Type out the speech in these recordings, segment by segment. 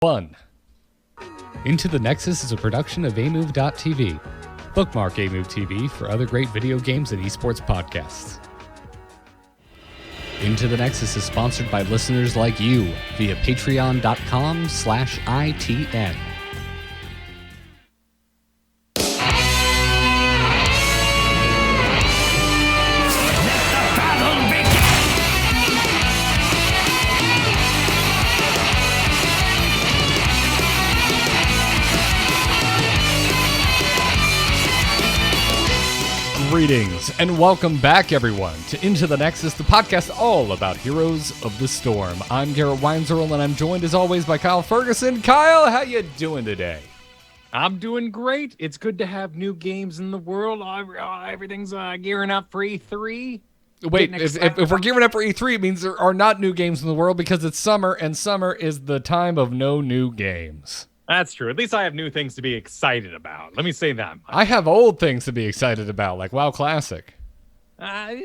1. Into the Nexus is a production of amove.tv. Bookmark amove TV for other great video games and esports podcasts. Into the Nexus is sponsored by listeners like you via patreon.com/ITN. Greetings and welcome back, everyone, to Into the Nexus, the podcast all about Heroes of the Storm. I'm Garrett Weinzierl, and I'm joined as always by Kyle Fergusson. Kyle, how you doing today? I'm doing great. It's good to have new games in the world. Everything's gearing up for E3. Wait, if we're gearing up for E3, it means there are not new games in the world because it's summer, and summer is the time of no new games. That's true. At least I have new things to be excited about. Let me say that much. I have old things to be excited about, like WoW Classic. We'll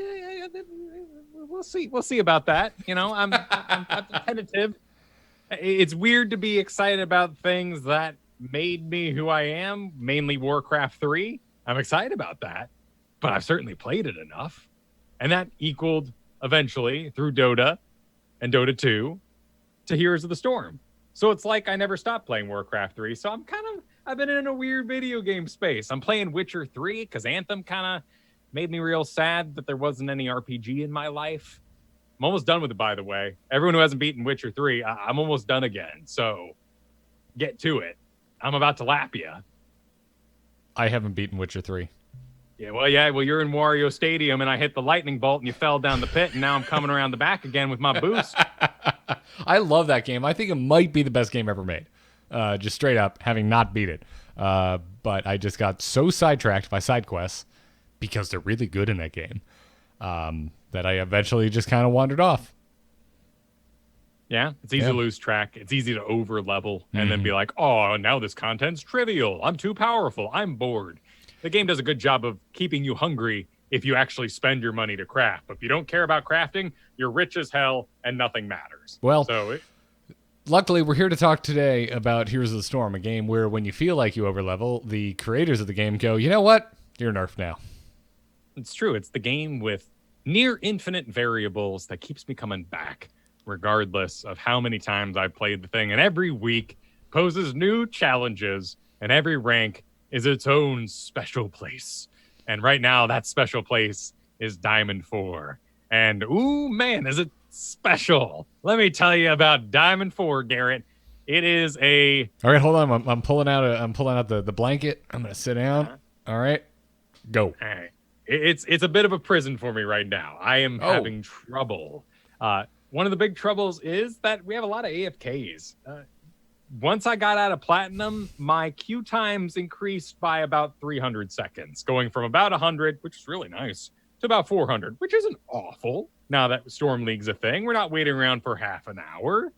see. We'll see about that. You know, I'm tentative. It's weird to be excited about things that made me who I am, mainly Warcraft 3. I'm excited about that, but I've certainly played it enough. And that equaled, eventually, through Dota and Dota 2, to Heroes of the Storm. So it's like I never stopped playing Warcraft 3. So I've been in a weird video game space. I'm playing Witcher 3 because Anthem kind of made me real sad that there wasn't any RPG in my life. I'm almost done with it, by the way. Everyone who hasn't beaten Witcher 3, I'm almost done again. So get to it. I'm about to lap you. I haven't beaten Witcher 3. Well, you're in Wario Stadium, and I hit the lightning bolt, and you fell down the pit, and now I'm coming around the back again with my boost. I love that game. I think it might be the best game ever made. Just straight up, having not beat it. But I just got so sidetracked by side quests, because they're really good in that game, that I eventually just kind of wandered off. Yeah, it's easy to lose track. It's easy to over-level and then be like, oh, now this content's trivial. I'm too powerful. I'm bored. The game does a good job of keeping you hungry if you actually spend your money to craft. But if you don't care about crafting, you're rich as hell and nothing matters. Well, luckily, we're here to talk today about Heroes of the Storm, a game where when you feel like you overlevel, the creators of the game go, you know what? You're nerfed now. It's true. It's the game with near infinite variables that keeps me coming back, regardless of how many times I've played the thing. And every week poses new challenges, and every rank is its own special place. And right now, that special place is Diamond 4. And, ooh, man, is it special. Let me tell you about Diamond 4, Garrett. It is a... All right, hold on. I'm pulling out the blanket. I'm going to sit down. All right, go. All right. It's a bit of a prison for me right now. I am having trouble. One of the big troubles is that we have a lot of AFKs. Once I got out of Platinum, my queue times increased by about 300 seconds, going from about 100, which is really nice, to about 400, which isn't awful. Now that Storm League's a thing, we're not waiting around for half an hour,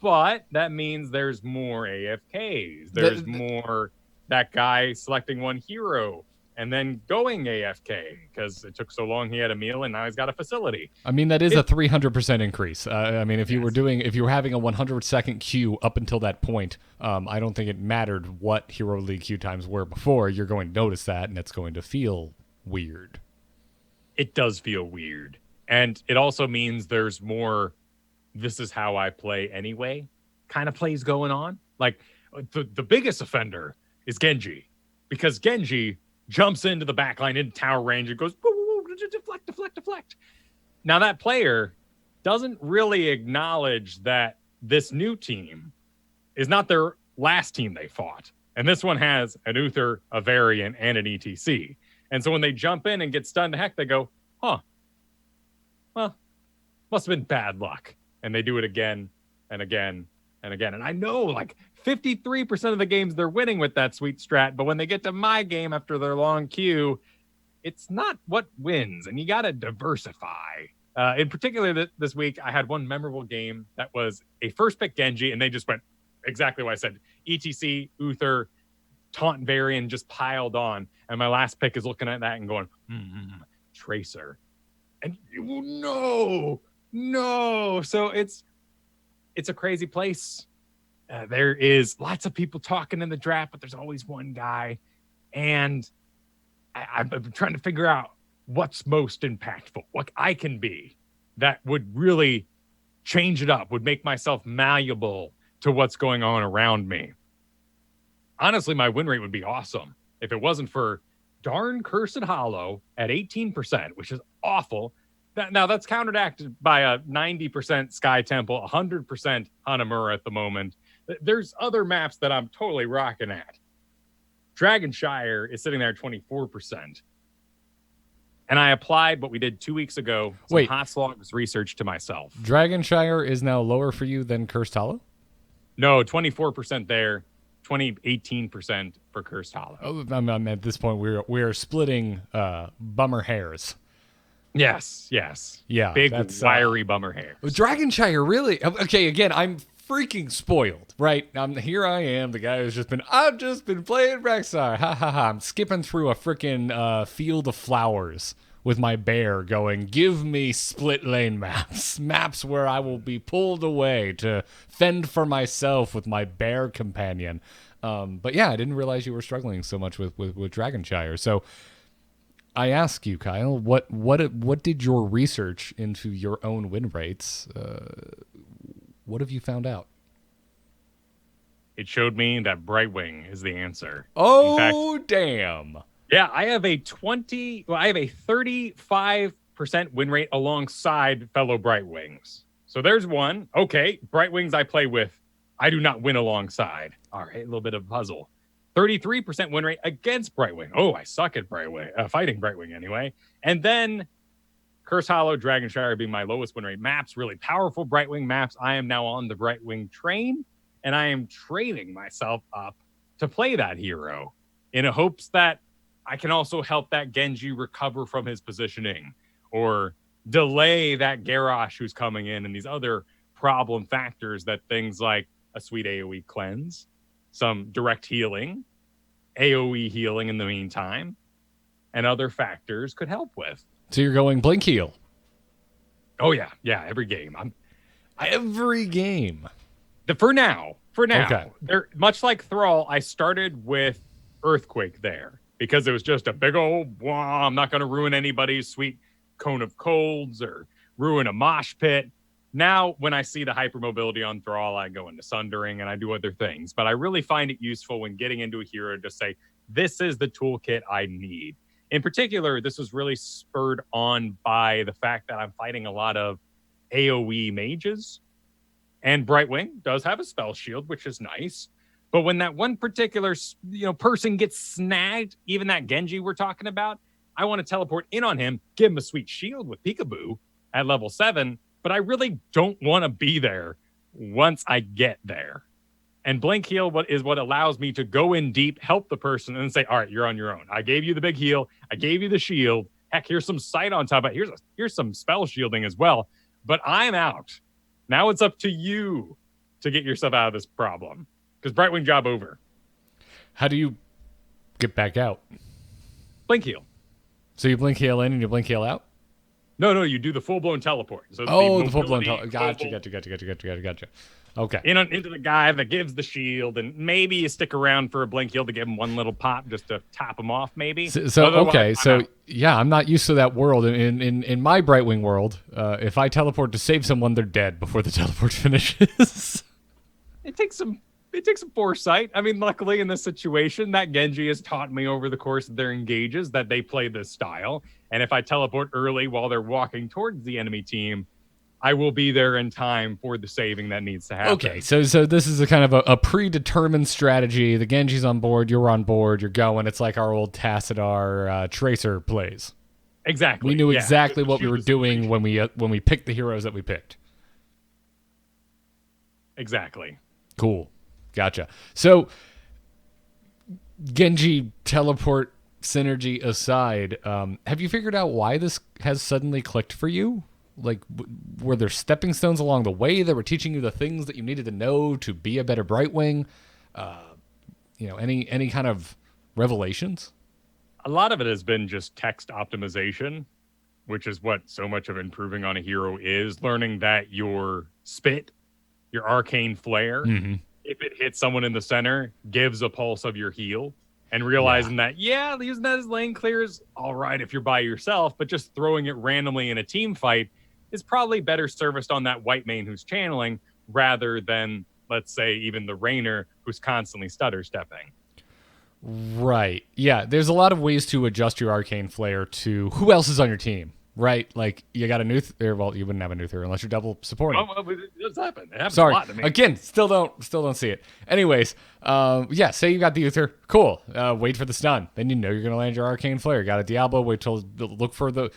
but that means there's more AFKs. There's more that guy selecting one hero and then going AFK because it took so long he had a meal and now he's got a facility. I mean, that is a 300% increase. I mean, if you were having a 100-second queue up until that point, I don't think it mattered what Hero League queue times were before. You're going to notice that, and it's going to feel weird. It does feel weird. And it also means there's more, this is how I play anyway, kind of plays going on. Like, the biggest offender is Genji, because Genji jumps into the backline in tower range and goes, deflect. Now, that player doesn't really acknowledge that this new team is not their last team they fought. And this one has an Uther, a Variant, and an ETC. And so when they jump in and get stunned to heck, they go, well, must have been bad luck. And they do it again and again and again. And I know, like, 53% of the games they're winning with that sweet strat, but when they get to my game after their long queue, it's not what wins, and you got to diversify. In particular, this week, I had one memorable game that was a first pick Genji, and they just went exactly what I said. ETC, Uther, Taunt Varian just piled on, and my last pick is looking at that and going, Tracer. And no. So it's a crazy place. There is lots of people talking in the draft, but there's always one guy. And I've been trying to figure out what's most impactful, what I can be that would really change it up, would make myself malleable to what's going on around me. Honestly, my win rate would be awesome if it wasn't for darn Cursed Hollow at 18%, which is awful. Now, that's counteracted by a 90% Sky Temple, 100% Hanamura at the moment. There's other maps that I'm totally rocking at. Dragonshire is sitting there at 24%. And I applied what we did 2 weeks ago. Some Hot Slogs research to myself. Dragonshire is now lower for you than Cursed Hollow? No, 24% there, 18% for Cursed Hollow. Oh, I'm at this point, we're splitting bummer hairs. Yes. Yeah. Big, wiry bummer hairs. Dragonshire, really? Okay, again, I'm freaking spoiled, right? Here I am, the guy who's I've just been playing Rexar. Ha ha ha. I'm skipping through a freaking field of flowers with my bear going, give me split lane maps. Maps where I will be pulled away to fend for myself with my bear companion. But yeah, I didn't realize you were struggling so much with Dragonshire. So I ask you, Kyle, what did your research into your own win rates, what have you found out? It showed me that Brightwing is the answer. Oh, damn. Yeah, I have a 35% win rate alongside fellow Brightwings. So there's one. Okay, Brightwings I play with, I do not win alongside. All right, a little bit of a puzzle. 33% win rate against Brightwing. Oh, I suck at Brightwing, fighting Brightwing anyway. And then Curse Hollow, Dragonshire being my lowest win rate maps, really powerful Brightwing maps. I am now on the Brightwing train, and I am training myself up to play that hero in hopes that I can also help that Genji recover from his positioning or delay that Garrosh who's coming in and these other problem factors that things like a sweet AoE cleanse, some direct healing, AoE healing in the meantime, and other factors could help with. So you're going Blink Heal? Oh, yeah. Yeah, every game. Every game? For now. Okay. Much like Thrall, I started with Earthquake there because it was just a big old, I'm not going to ruin anybody's sweet Cone of Colds or ruin a mosh pit. Now, when I see the hypermobility on Thrall, I go into Sundering and I do other things. But I really find it useful when getting into a hero to say, this is the toolkit I need. In particular, this was really spurred on by the fact that I'm fighting a lot of AoE mages. And Brightwing does have a spell shield, which is nice. But when that one particular person gets snagged, even that Genji we're talking about, I want to teleport in on him, give him a sweet shield with Peekaboo at level 7. But I really don't want to be there once I get there. And Blink Heal is what allows me to go in deep, help the person, and say, all right, you're on your own. I gave you the big heal. I gave you the shield. Heck, here's some sight on top of it. Here's some spell shielding as well. But I'm out. Now it's up to you to get yourself out of this problem. Because Brightwing job over. How do you get back out? Blink Heal. So you Blink Heal in and you Blink Heal out? No, you do the full-blown teleport. So the full-blown teleport. Gotcha. Okay. Into the guy that gives the shield, and maybe you stick around for a Blink Heal to give him one little pop just to top him off, maybe. I'm not used to that world. In my Brightwing world, if I teleport to save someone, they're dead before the teleport finishes. It takes some foresight. I mean, luckily in this situation, that Genji has taught me over the course of their engages that they play this style. And if I teleport early while they're walking towards the enemy team, I will be there in time for the saving that needs to happen. Okay, so this is a kind of a predetermined strategy. The Genji's on board, you're on board, you're going. It's like our old Tassadar Tracer plays. Exactly. We knew exactly what we were doing when we picked the heroes that we picked. Exactly. Cool. Gotcha. So, Genji teleport synergy aside, have you figured out why this has suddenly clicked for you? Like, were there stepping stones along the way that were teaching you the things that you needed to know to be a better Brightwing? Any kind of revelations? A lot of it has been just text optimization, which is what so much of improving on a hero is. Learning that your spit, your arcane flare, if it hits someone in the center, gives a pulse of your heal. And realizing that, using that as lane clear is all right if you're by yourself, but just throwing it randomly in a team fight is probably better serviced on that white main who's channeling rather than, let's say, even the Rainer who's constantly stutter stepping. Right. Yeah, there's a lot of ways to adjust your Arcane Flare to who else is on your team, right? Like, you got a Nuther. Well, you wouldn't have a Nuther unless you're double supporting. Well, it does happen. It happens Sorry. a lot to me. Again, still don't see it. Anyways, say you got the Uther. Cool. Wait for the stun. Then you know you're gonna land your Arcane Flare. You got a Diablo. Wait till look for the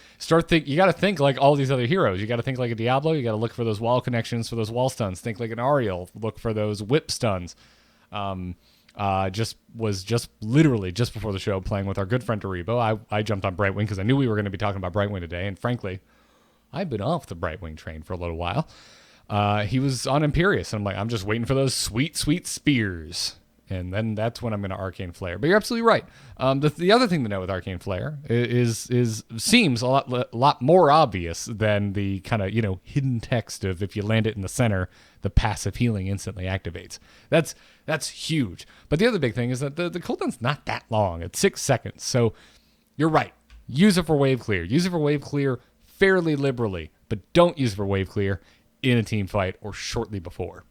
You got to think like all these other heroes. You got to think like a Diablo. You got to look for those wall connections for those wall stuns. Think like an Ariel. Look for those whip stuns. Just literally just before the show playing with our good friend Deribo. I jumped on Brightwing because I knew we were going to be talking about Brightwing today, and frankly, I've been off the Brightwing train for a little while. He was on Imperious, and I'm like, I'm just waiting for those sweet, sweet spears. And then that's when I'm going to Arcane Flare. But you're absolutely right. The other thing to know with Arcane Flare seems a lot more obvious than the kind of, hidden text of if you land it in the center, the passive healing instantly activates. That's huge. But the other big thing is that the cooldown's not that long. It's 6 seconds. So you're right. Use it for wave clear. Use it for wave clear fairly liberally, but don't use it for wave clear in a team fight or shortly before.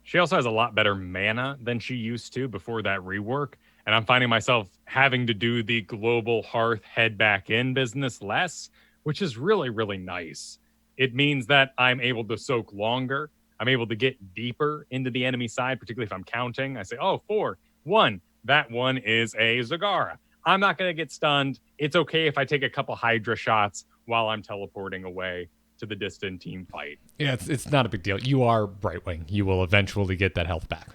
She also has a lot better mana than she used to before that rework, and I'm finding myself having to do the global hearth head back in business less, which is really, really nice. It means that I'm able to soak longer. I'm able to get deeper into the enemy side, particularly if I'm counting. I say, 4, 1. That one is a Zagara. I'm not going to get stunned. It's okay if I take a couple Hydra shots while I'm teleporting away to the distant team fight. Yeah, it's not a big deal. You are Brightwing. You will eventually get that health back.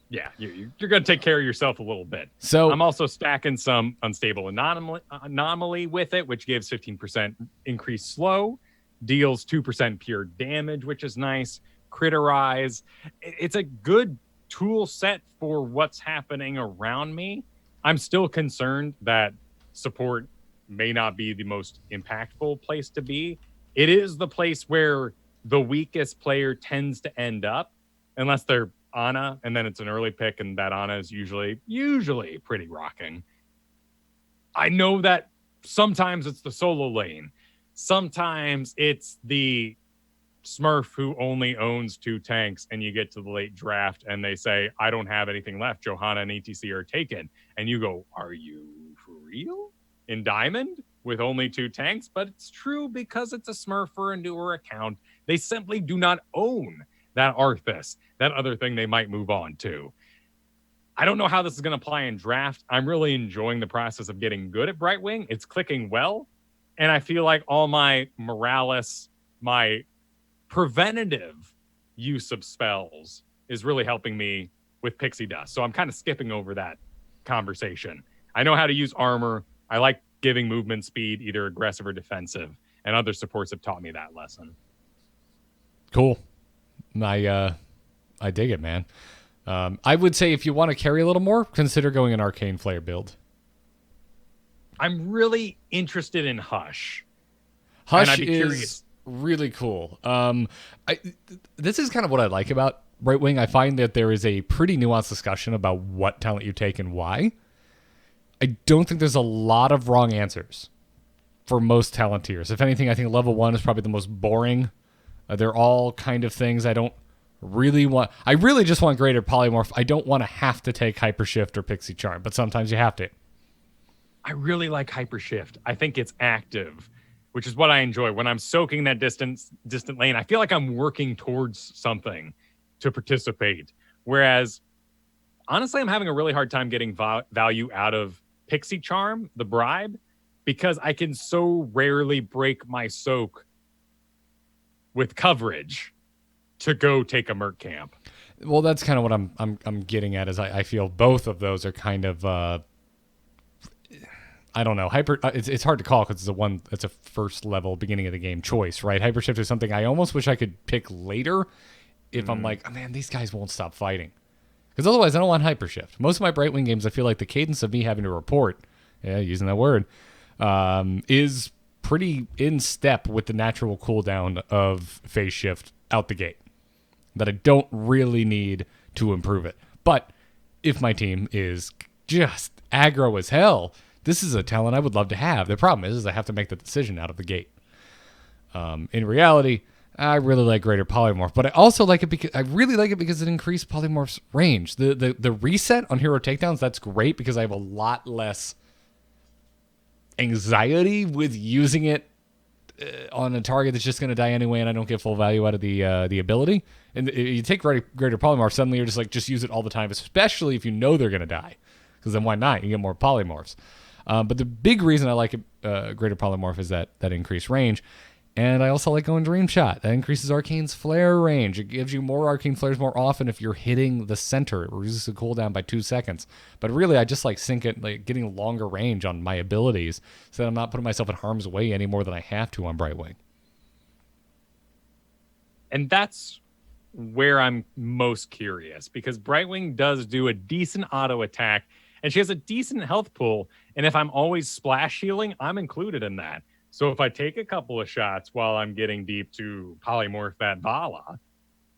Yeah, you're going to take care of yourself a little bit. So I'm also stacking some Unstable Anomaly with it, which gives 15% increased slow, deals 2% pure damage, which is nice. Critterize. It's a good tool set for what's happening around me. I'm still concerned that support may not be the most impactful place to be. It is the place where the weakest player tends to end up, unless they're Ana, and then it's an early pick, and that Ana is usually pretty rocking. I know that sometimes it's the solo lane. Sometimes it's the Smurf who only owns 2 tanks, and you get to the late draft, and they say, I don't have anything left. Johanna and ETC are taken. And you go, are you for real? In Diamond? With only 2 tanks, but it's true because it's a Smurf or a newer account. They simply do not own that Arthas, that other thing they might move on to. I don't know how this is going to apply in draft. I'm really enjoying the process of getting good at Brightwing. It's clicking well, and I feel like all my Morales, my preventative use of spells is really helping me with Pixie Dust. So I'm kind of skipping over that conversation. I know how to use armor. I like giving movement speed, either aggressive or defensive, and other supports have taught me that lesson. Cool. I dig it, man. I would say if you want to carry a little more, consider going an Arcane Flare build. I'm really interested in Hush. Hush is really cool. This is kind of what I like about Brightwing. I find that there is a pretty nuanced discussion about what talent you take and why. I don't think there's a lot of wrong answers for most talent tiers. If anything, I think level 1 is probably the most boring. They're all kind of things I don't really want. I really just want Greater Polymorph. I don't want to have to take Hypershift or Pixie Charm, but sometimes you have to. I really like Hypershift. I think it's active, which is what I enjoy. When I'm soaking that distant lane, I feel like I'm working towards something to participate. Whereas, honestly, I'm having a really hard time getting value out of Pixie Charm, the bribe, because I can so rarely break my soak with coverage to go take a Merc camp. Well, that's kind of what I'm getting at. Is I feel both of those are kind of I don't know. It's hard to call because it's a first level beginning of the game choice, right? Hypershift is something I almost wish I could pick later if I'm like, oh man, these guys won't stop fighting. Because otherwise, I don't want Hypershift. Most of my Brightwing games, I feel like the cadence of me having to report, using that word, is pretty in step with the natural cooldown of phase shift out the gate. That I don't really need to improve it. But if my team is just aggro as hell, this is a talent I would love to have. The problem is I have to make the decision out of the gate. In reality, I really like Greater Polymorph, but I also like it because it increased Polymorph's range. The reset on hero takedowns, that's great because I have a lot less anxiety with using it on a target that's just going to die anyway, and I don't get full value out of the ability. And you take Greater Polymorph, suddenly you're just use it all the time, especially if you know they're going to die, because then why not? You get more polymorphs. But the big reason I like it, Greater Polymorph is that increased range. And I also like going Dream Shot. That increases Arcane's flare range. It gives you more Arcane flares more often if you're hitting the center. It reduces the cooldown by 2 seconds. But really, I just like getting longer range on my abilities so that I'm not putting myself in harm's way any more than I have to on Brightwing. And that's where I'm most curious, because Brightwing does do a decent auto attack, and she has a decent health pool. And if I'm always splash healing, I'm included in that. So if I take a couple of shots while I'm getting deep to polymorph that Vala,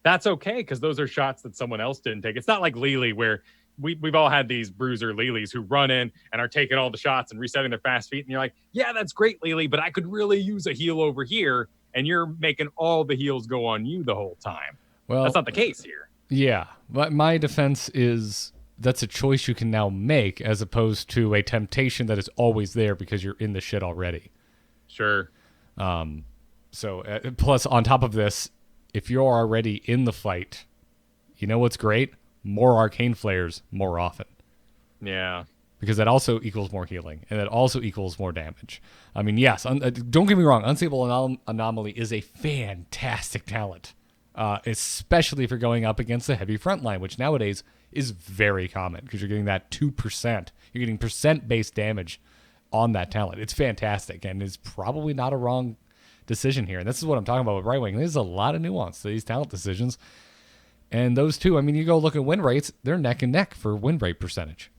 that's okay, because those are shots that someone else didn't take. It's not like Lily, where we've all had these bruiser Lilies who run in and are taking all the shots and resetting their fast feet. And you're like, yeah, that's great, Lily, but I could really use a heal over here. And you're making all the heals go on you the whole time. Well, that's not the case here. Yeah. But my defense is that's a choice you can now make as opposed to a temptation that is always there because you're in the shit already. Sure. Plus, on top of this, if you're already in the fight, you know what's great? More Arcane Flares more often. Yeah. Because that also equals more healing, and that also equals more damage. I mean, yes, don't get me wrong, Unstable Anomaly is a fantastic talent, especially if you're going up against the heavy front line, which nowadays is very common because you're getting that 2%. You're getting percent-based damage on that talent. It's fantastic, and it's probably not a wrong decision here. And this is what I'm talking about with Brightwing. There's a lot of nuance to these talent decisions. And those two, I mean, you go look at win rates, they're neck and neck for win rate percentage.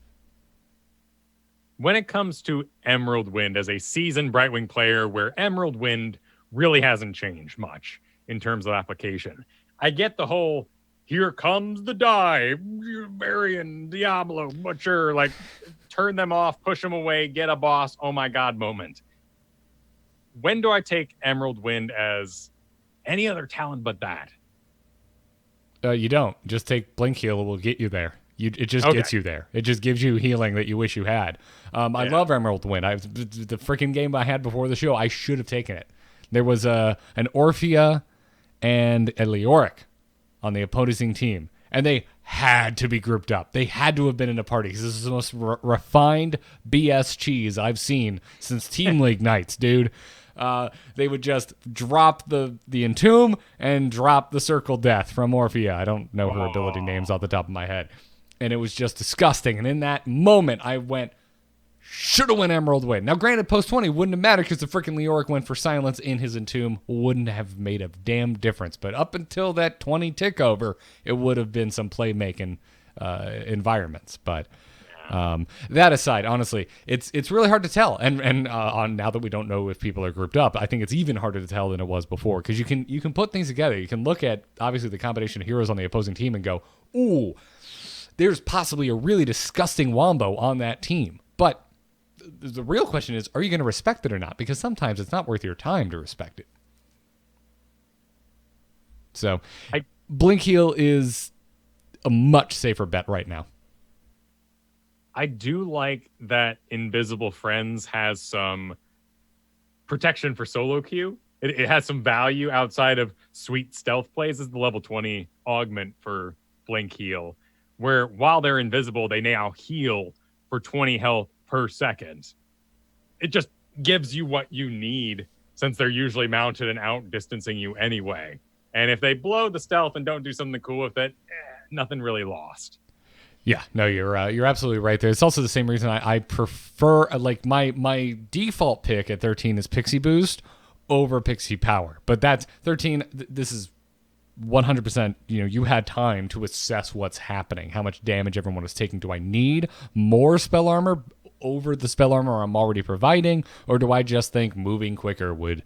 When it comes to Emerald Wind as a seasoned Brightwing player, where Emerald Wind really hasn't changed much in terms of application, I get the whole, here comes the die, Varian, Diablo, Butcher, like, turn them off, push them away, get a boss, oh my god moment. When do I take Emerald Wind as any other talent but that? You don't. Just take Blink Heal, it will get you there. It just gets you there. It just gives you healing that you wish you had. I love Emerald Wind. The freaking game I had before the show, I should have taken it. There was an Orphea and a Leoric on the opposing team, and they had to be grouped up. They had to have been in a party, because this is the most refined BS cheese I've seen since Team League nights, dude. They would just drop the Entomb and drop the Circle Death from Orphea. I don't know her ability names off the top of my head. And it was just disgusting. And in that moment, I went, should have went Emerald Wind. Now, granted, post 20 wouldn't have mattered because the freaking Leoric went for silence in his Entomb. Wouldn't have made a damn difference. But up until that 20 tick over, it would have been some playmaking environments. But that aside, honestly, it's really hard to tell. And on now that we don't know if people are grouped up, I think it's even harder to tell than it was before, because you can put things together. You can look at obviously the combination of heroes on the opposing team and go, ooh, there's possibly a really disgusting wombo on that team. But the real question is, are you going to respect it or not? Because sometimes it's not worth your time to respect it. So Blink Heal is a much safer bet right now. I do like that Invisible Friends has some protection for solo queue. It has some value outside of sweet stealth plays. This is the level 20 augment for Blink Heal, where while they're invisible, they now heal for 20 health per second. It just gives you what you need, since they're usually mounted and outdistancing you anyway. And if they blow the stealth and don't do something cool with it, nothing really lost. Yeah, no, you're absolutely right there. It's also the same reason I prefer, like, my default pick at 13 is Pixie Boost over Pixie Power. But that's 13. This is 100%, you had time to assess what's happening, how much damage everyone is taking. Do I need more spell armor over the spell armor I'm already providing, or do I just think moving quicker would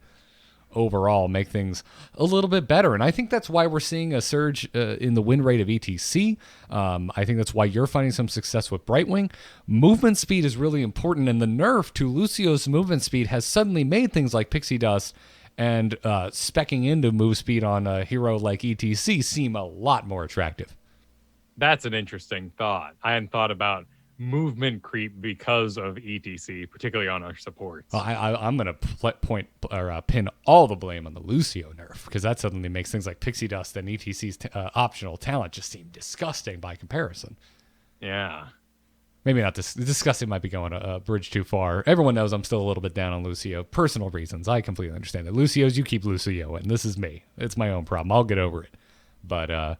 overall make things a little bit better. And I think that's why we're seeing a surge in the win rate of ETC. I think that's why you're finding some success with Brightwing. Movement speed is really important, and the nerf to Lucio's movement speed has suddenly made things like Pixie Dust and speccing into move speed on a hero like ETC seem a lot more attractive. That's an interesting thought. I hadn't thought about movement creep because of ETC, particularly on our supports. Well, I'm going to pin all the blame on the Lucio nerf, because that suddenly makes things like Pixie Dust and ETC's optional talent just seem disgusting by comparison. Yeah. Maybe not disgusting might be going a bridge too far. Everyone knows I'm still a little bit down on Lucio. Personal reasons. I completely understand that. Lucio's, you keep Lucio, and this is me. It's my own problem. I'll get over it. But,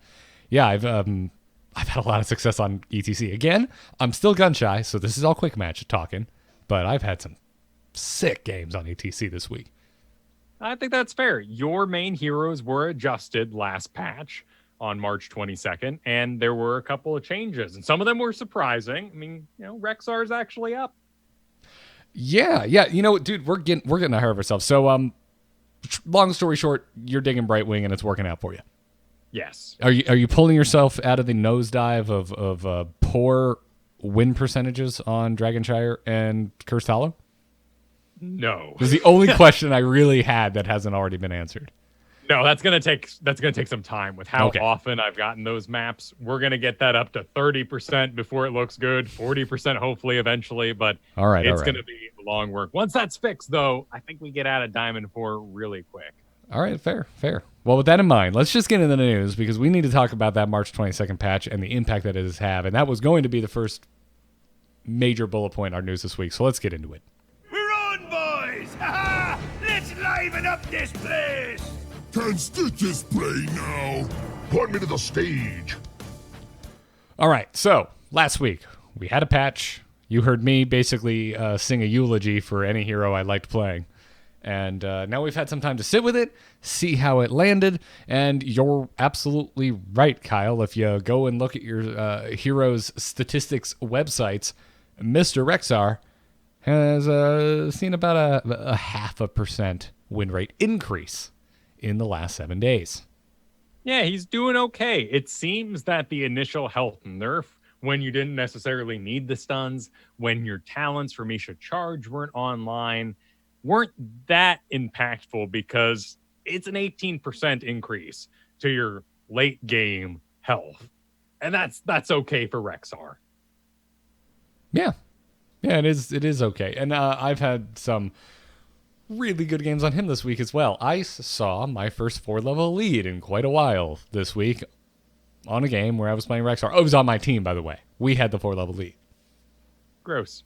yeah, I've had a lot of success on ETC. Again, I'm still gun shy, so this is all quick match talking, but I've had some sick games on ETC this week. I think that's fair. Your main heroes were adjusted last patch on March 22nd, and there were a couple of changes, and some of them were surprising. I mean, Rexar's actually up. Yeah. Dude, we're getting ahead of ourselves. So, long story short, you're digging Brightwing, and it's working out for you. Yes. Are you pulling yourself out of the nosedive of poor win percentages on Dragonshire and Cursed Hollow? No. This is the only question I really had that hasn't already been answered. No, that's gonna take some time with how often I've gotten those maps. We're gonna get that up to 30% before it looks good, 40% hopefully eventually, but it's gonna be long work. Once that's fixed, though, I think we get out of Diamond 4 really quick. All right, fair. Well, with that in mind, let's just get into the news, because we need to talk about that March 22nd patch and the impact that it has had. And that was going to be the first major bullet point in our news this week. So let's get into it. We're on, boys! Ha-ha! Let's liven up this place! Can Stitches play now? Put me to the stage. All right, so last week we had a patch. You heard me basically sing a eulogy for any hero I liked playing. And now we've had some time to sit with it, see how it landed, and you're absolutely right, Kyle. If you go and look at your heroes' statistics websites, Mr. Rexar has seen about a 0.5% win rate increase in the last 7 days. Yeah, he's doing okay. It seems that the initial health nerf, when you didn't necessarily need the stuns, when your talents for Misha Charge weren't online, weren't that impactful, because it's an 18% increase to your late game health. And that's okay for Rexar. Yeah, it is okay. And I've had some really good games on him this week as well. I saw my first 4-level lead in quite a while this week on a game where I was playing Rexar. Oh, it was on my team, by the way. We had the 4-level lead. Gross.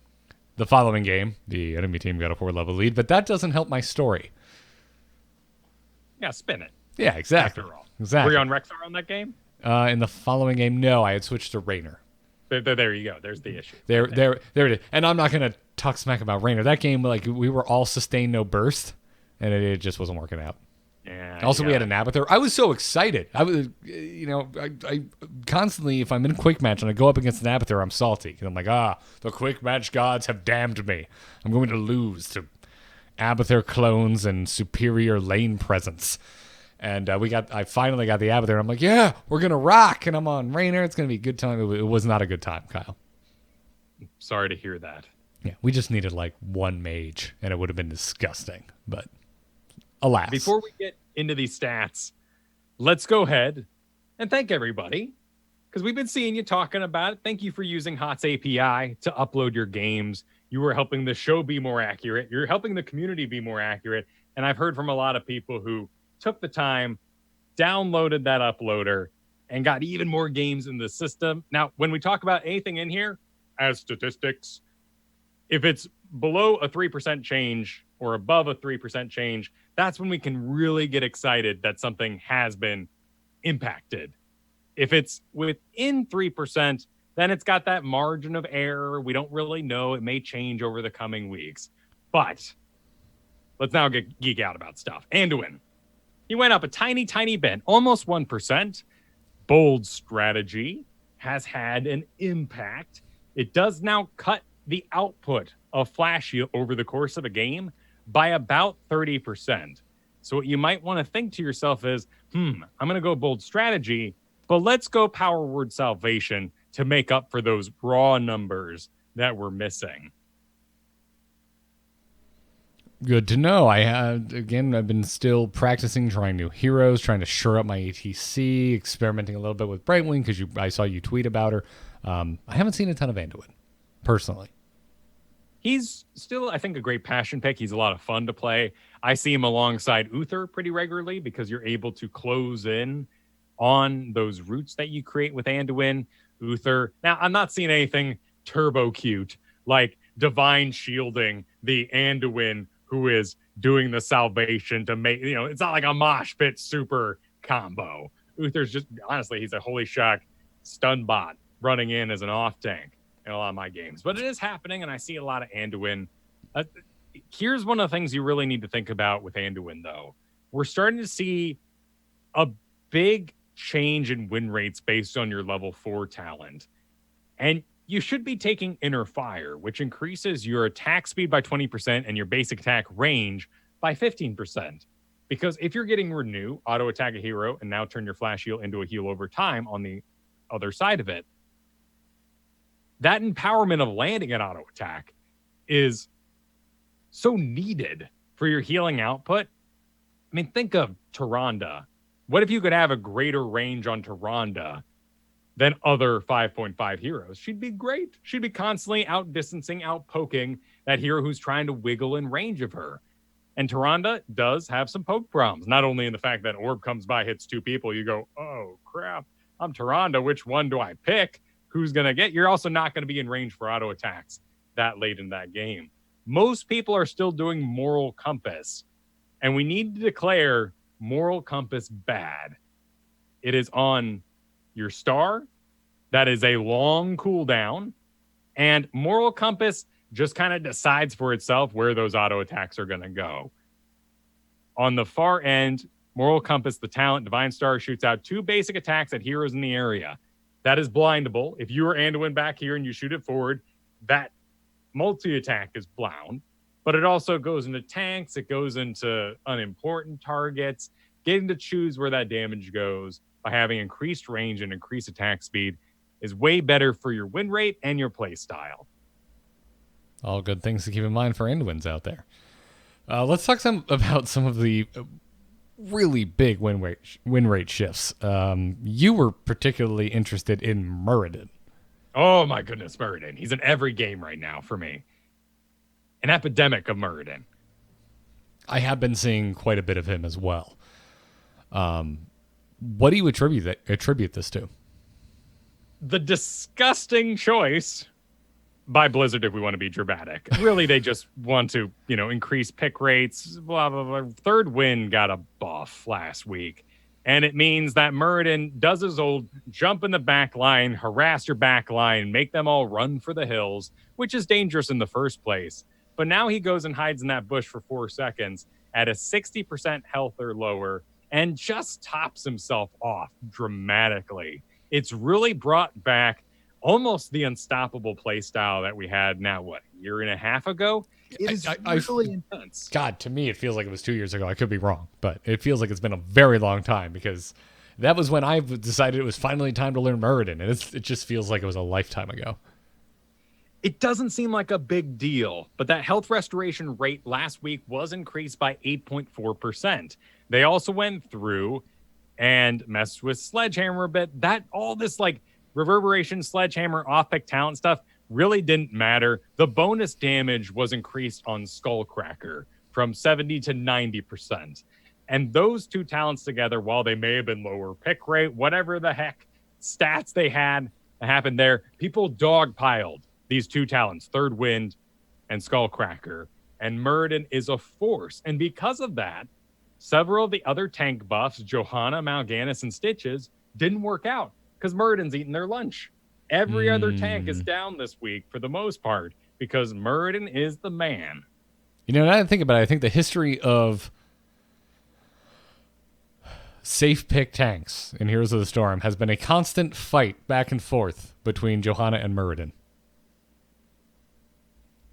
The following game, the enemy team got a 4-level lead, but that doesn't help my story. Yeah, spin it. Yeah, exactly. After all. Exactly. Were you on Rexar on that game? In the following game, no, I had switched to Raynor. There you go. There's the issue. There it is. And I'm not going to talk smack about Raynor. That game, like, we were all sustained, no burst, and it just wasn't working out. Yeah. Also, we had an Abathur. I was so excited. I was, I constantly, if I'm in a quick match and I go up against an Abathur, I'm salty. And I'm like, the quick match gods have damned me. I'm going to lose to Abathur clones and superior lane presence. And I finally got the Abathur. I'm like, yeah, we're going to rock. And I'm on Raynor. It's going to be a good time. It was not a good time, Kyle. Sorry to hear that. Yeah, we just needed like one mage, and it would have been disgusting. But alas. Before we get into these stats, let's go ahead and thank everybody, because we've been seeing you talking about it. Thank you for using HOTS API to upload your games. You are helping the show be more accurate. You're helping the community be more accurate. And I've heard from a lot of people who took the time, downloaded that uploader, and got even more games in the system. Now, when we talk about anything in here as statistics, if it's below a 3% change or above a 3% change, that's when we can really get excited that something has been impacted. If it's within 3%, then it's got that margin of error. We don't really know. It may change over the coming weeks. But let's now geek out about stuff. Anduin, he went up a tiny, tiny bit, almost 1%. Bold strategy has had an impact. It does now cut the output of Flash over the course of a game by about 30%. So what you might want to think to yourself is, I'm going to go bold strategy, but let's go power word salvation to make up for those raw numbers that we're missing. Good to know. I've been still practicing, trying new heroes, trying to shore up my ATC, experimenting a little bit with Brightwing because I saw you tweet about her. I haven't seen a ton of Anduin, personally. He's still, I think, a great passion pick. He's a lot of fun to play. I see him alongside Uther pretty regularly because you're able to close in on those routes that you create with Anduin. Uther. Now, I'm not seeing anything turbo cute like divine shielding the Anduin who is doing the salvation to make, it's not like a mosh pit super combo. Uther's just, honestly, he's a holy shock stun bot running in as an off tank in a lot of my games. But it is happening, and I see a lot of Anduin. Here's one of the things you really need to think about with Anduin, though. We're starting to see a big change in win rates based on your level 4 talent. And you should be taking Inner Fire, which increases your attack speed by 20% and your basic attack range by 15%. Because if you're getting Renew, auto attack a hero, and now turn your flash heal into a heal over time on the other side of it, that empowerment of landing an auto attack is so needed for your healing output. I mean, think of Tyrande. What if you could have a greater range on Tyrande than other 5.5 heroes? She'd be great. She'd be constantly out-distancing, out-poking that hero who's trying to wiggle in range of her. And Tyrande does have some poke problems, not only in the fact that Orb comes by, hits 2 people, you go, oh, crap, I'm Tyrande, which one do I pick? Who's going to get? You're also not going to be in range for auto attacks that late in that game. Most people are still doing Moral Compass, and we need to declare Moral Compass bad. It is on your star. That is a long cooldown, and Moral Compass just kind of decides for itself where those auto attacks are going to go. On the far end, Moral Compass, the talent, Divine Star, shoots out 2 basic attacks at heroes in the area. That is blindable. If you are Anduin back here and you shoot it forward, that multi-attack is blown. But it also goes into tanks. It goes into unimportant targets. Getting to choose where that damage goes by having increased range and increased attack speed is way better for your win rate and your play style. All good things to keep in mind for Anduins out there. Let's talk about some of the really big win rate shifts. You were particularly interested in Muradin. Oh my goodness, Muradin. He's in every game right now for me. An epidemic of Muradin. I have been seeing quite a bit of him as well. What do you attribute this to? The disgusting choice by Blizzard, if we want to be dramatic. Really, they just want to, increase pick rates, blah, blah, blah. Third Wind got a buff last week. And it means that Muradin does his old jump in the back line, harass your back line, make them all run for the hills, which is dangerous in the first place. But now he goes and hides in that bush for 4 seconds at a 60% health or lower and just tops himself off dramatically. It's really brought back almost the unstoppable play style that we had now, a year and a half ago? It is really intense. God, to me, it feels like it was 2 years ago. I could be wrong, but it feels like it's been a very long time because that was when I decided it was finally time to learn Muradin, and it just feels like it was a lifetime ago. It doesn't seem like a big deal, but that health restoration rate last week was increased by 8.4%. They also went through and messed with Sledgehammer a bit. That all this reverberation, Sledgehammer, off-pick talent stuff really didn't matter. The bonus damage was increased on Skullcracker from 70 to 90%. And those 2 talents together, while they may have been lower pick rate, whatever the heck stats they had that happened there, people dogpiled these 2 talents, Third Wind and Skullcracker. And Muradin is a force. And because of that, several of the other tank buffs, Johanna, Mal'Ganis, and Stitches, didn't work out because Muradin's eating their lunch. Every other tank is down this week for the most part because Muradin is the man. Now that I think about it, I think the history of safe pick tanks in Heroes of the Storm has been a constant fight back and forth between Johanna and Muradin.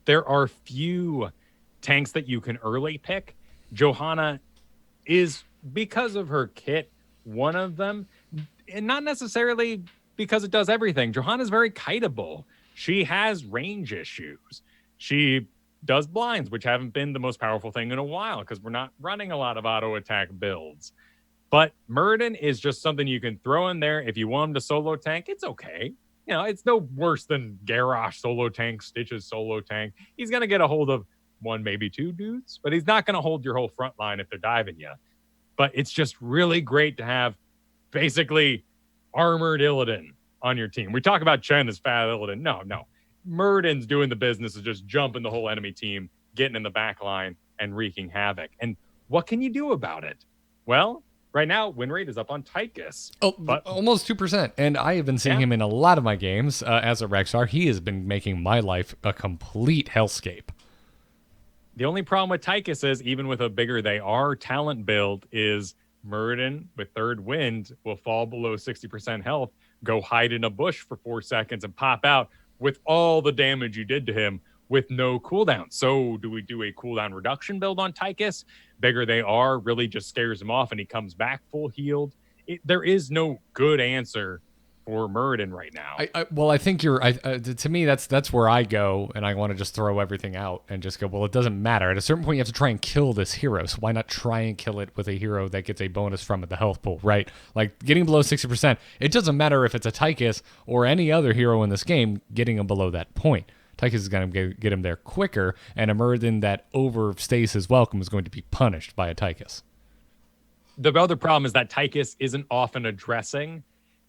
There are few tanks that you can early pick. Johanna is because of her kit, one of them, and not necessarily because it does everything. Johanna's very kiteable. She has range issues. She does blinds, which haven't been the most powerful thing in a while because we're not running a lot of auto attack builds. But Muradin is just something you can throw in there. If you want him to solo tank, it's okay. You know, it's no worse than Garrosh solo tank, Stitch's solo tank. He's going to get a hold of one, maybe two dudes, but he's not going to hold your whole front line if they're diving you. But it's just really great to have basically armored Illidan on your team. We talk about Chen as fat Illidan. No. Muradin's doing the business of just jumping the whole enemy team, getting in the back line, and wreaking havoc. And what can you do about it? Well, right now, win rate is up on Tychus. But almost 2%. And I have been seeing him in a lot of my games as a Rexar. He has been making my life a complete hellscape. The only problem with Tychus is, even with a bigger they are talent build, is Muradin with third wind will fall below 60% health, go hide in a bush for 4 seconds, and pop out with all the damage you did to him with no cooldown. So do we do a cooldown reduction build on Tychus? Bigger they are really just scares him off and he comes back full healed. There is no good answer for Muradin right now. I think you're. To me, that's where I go, and I want to just throw everything out and just go. Well, it doesn't matter. At a certain point, you have to try and kill this hero. So why not try and kill it with a hero that gets a bonus from it, the health pool, right? Like getting below 60%. It doesn't matter if it's a Tychus or any other hero in this game. Getting him below that point, Tychus is going to get him there quicker, and a Muradin that overstays his welcome is going to be punished by a Tychus. The other problem is that Tychus isn't often addressing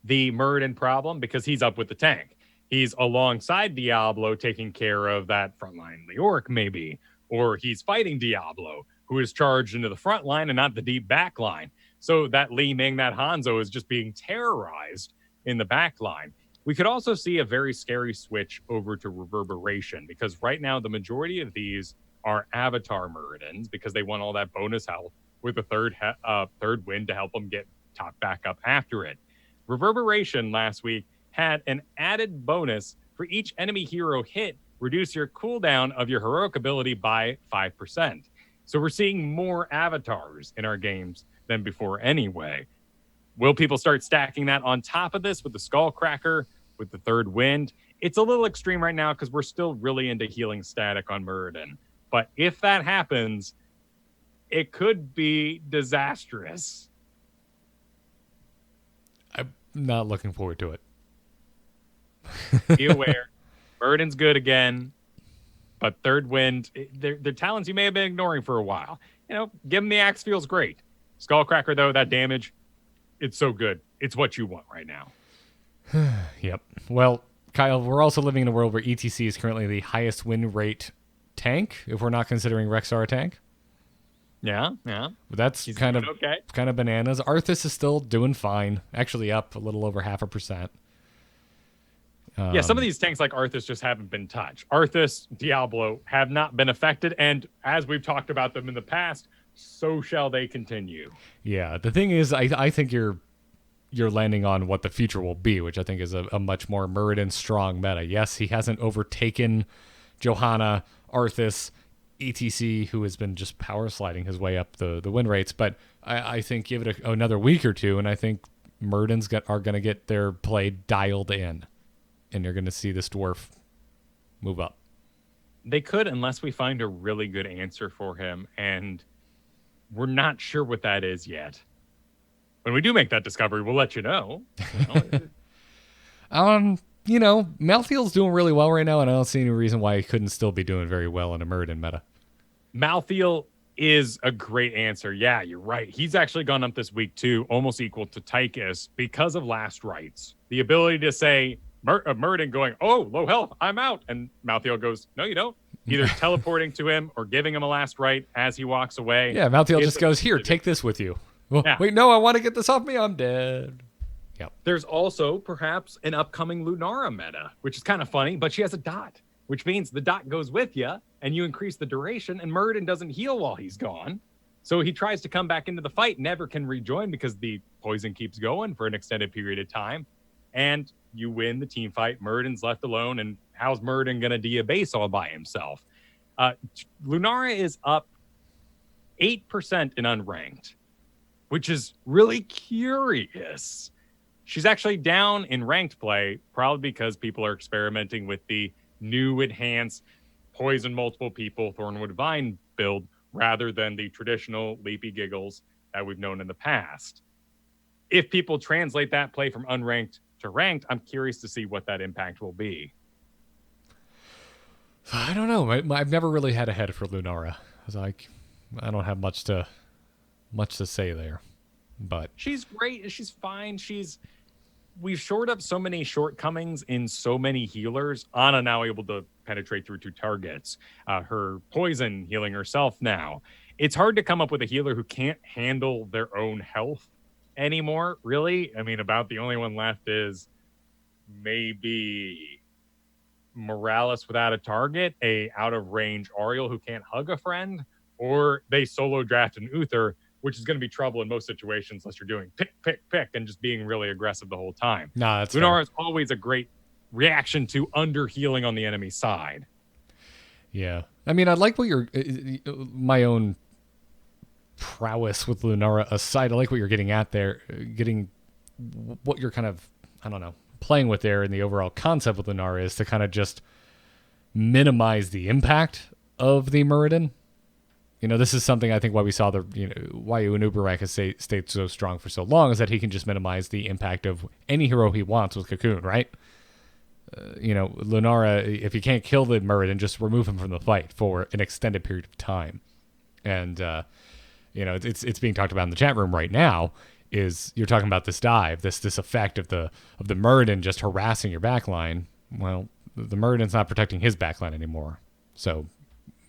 the Muradin problem because he's up with the tank. He's alongside Diablo taking care of that frontline Leoric maybe, or he's fighting Diablo, who is charged into the front line and not the deep back line. So that Li Ming, that Hanzo is just being terrorized in the back line. We could also see a very scary switch over to Reverberation because right now the majority of these are Avatar Muradins because they want all that bonus health with a third wind to help them get top back up after it. Reverberation last week had an added bonus for each enemy hero hit, reduce your cooldown of your heroic ability by 5%. So we're seeing more avatars in our games than before anyway. Will people start stacking that on top of this with the Skullcracker, with the third wind? It's a little extreme right now because we're still really into healing static on Muradin. But if that happens, it could be disastrous. I'm not looking forward to it. Be aware, Muradin's good again, but third wind, they're talents you may have been ignoring for a while. You know, give him the axe feels great. Skullcracker, though, that damage, it's so good. It's what you want right now. Yep. Well, Kyle, we're also living in a world where ETC is currently the highest win rate tank, if we're not considering Rexar a tank. Yeah. That's He's kind doing of bananas. Arthas is still doing fine, actually up a little over 0.5%. Yeah, some of these tanks like Arthas just haven't been touched. Arthas, Diablo have not been affected, and as we've talked about them in the past, so shall they continue. Yeah, the thing is, I think you're landing on what the future will be, which I think is a much more Muradin strong meta. Yes, he hasn't overtaken Johanna, Arthas, ETC, who has been just power sliding his way up the win rates, but I think give it another week or two, and I think Muradins are going to get their play dialed in, and you're going to see this dwarf move up. They could, unless we find a really good answer for him, and we're not sure what that is yet. When we do make that discovery, we'll let you know. Malthael's doing really well right now, and I don't see any reason why he couldn't still be doing very well in a Muradin meta. Malthael is a great answer. Yeah, you're right. He's actually gone up this week, too, almost equal to Tychus because of Last Rites. The ability to say, Muradin going, oh, low health, I'm out. And Malthael goes, no, you don't. Either teleporting to him or giving him a last rite as he walks away. Yeah, Malthael just goes, here, take this with you. Well, yeah. Wait, no, I want to get this off me. I'm dead. Yep. There's also perhaps an upcoming Lunara meta, which is kind of funny, but she has a dot, which means the dot goes with you and you increase the duration, and Muradin doesn't heal while he's gone. So he tries to come back into the fight, never can rejoin because the poison keeps going for an extended period of time. And you win the team fight. Muradin's left alone, and how's Muradin going to de-abase all by himself? Lunara is up 8% in unranked. which is really curious. She's actually down in ranked play, probably because people are experimenting with the new enhanced poison multiple people Thornwood Vine build rather than the traditional Leapy Giggles that we've known in the past. If people translate that play from unranked to ranked, I'm curious to see what that impact will be. I don't know. I've never really had a head for Lunara. I don't have much to say there. But she's great. She's fine. We've shored up so many shortcomings in so many healers. Ana now able to penetrate through 2 targets. Her poison healing herself now. It's hard to come up with a healer who can't handle their own health anymore, really. I mean, about the only one left is maybe Morales without a target, a out-of-range Ariel who can't hug a friend, or they solo draft an Uther, which is going to be trouble in most situations unless you're doing pick, and just being really aggressive the whole time. Nah, that's Lunara is always a great reaction to under-healing on the enemy side. Yeah. I mean, I like what my own prowess with Lunara aside, I like what you're getting at there, what you're kind of, I don't know, playing with there in the overall concept with Lunara is to kind of just minimize the impact of the Muradin. This is something I think why we saw why Unubarak has stayed so strong for so long is that he can just minimize the impact of any hero he wants with Cocoon, right? Lunara, if you can't kill the Muradin, just remove him from the fight for an extended period of time. And, it's being talked about in the chat room right now is you're talking about this dive, this effect of the Muradin just harassing your backline. Well, the Muradin's not protecting his backline anymore. So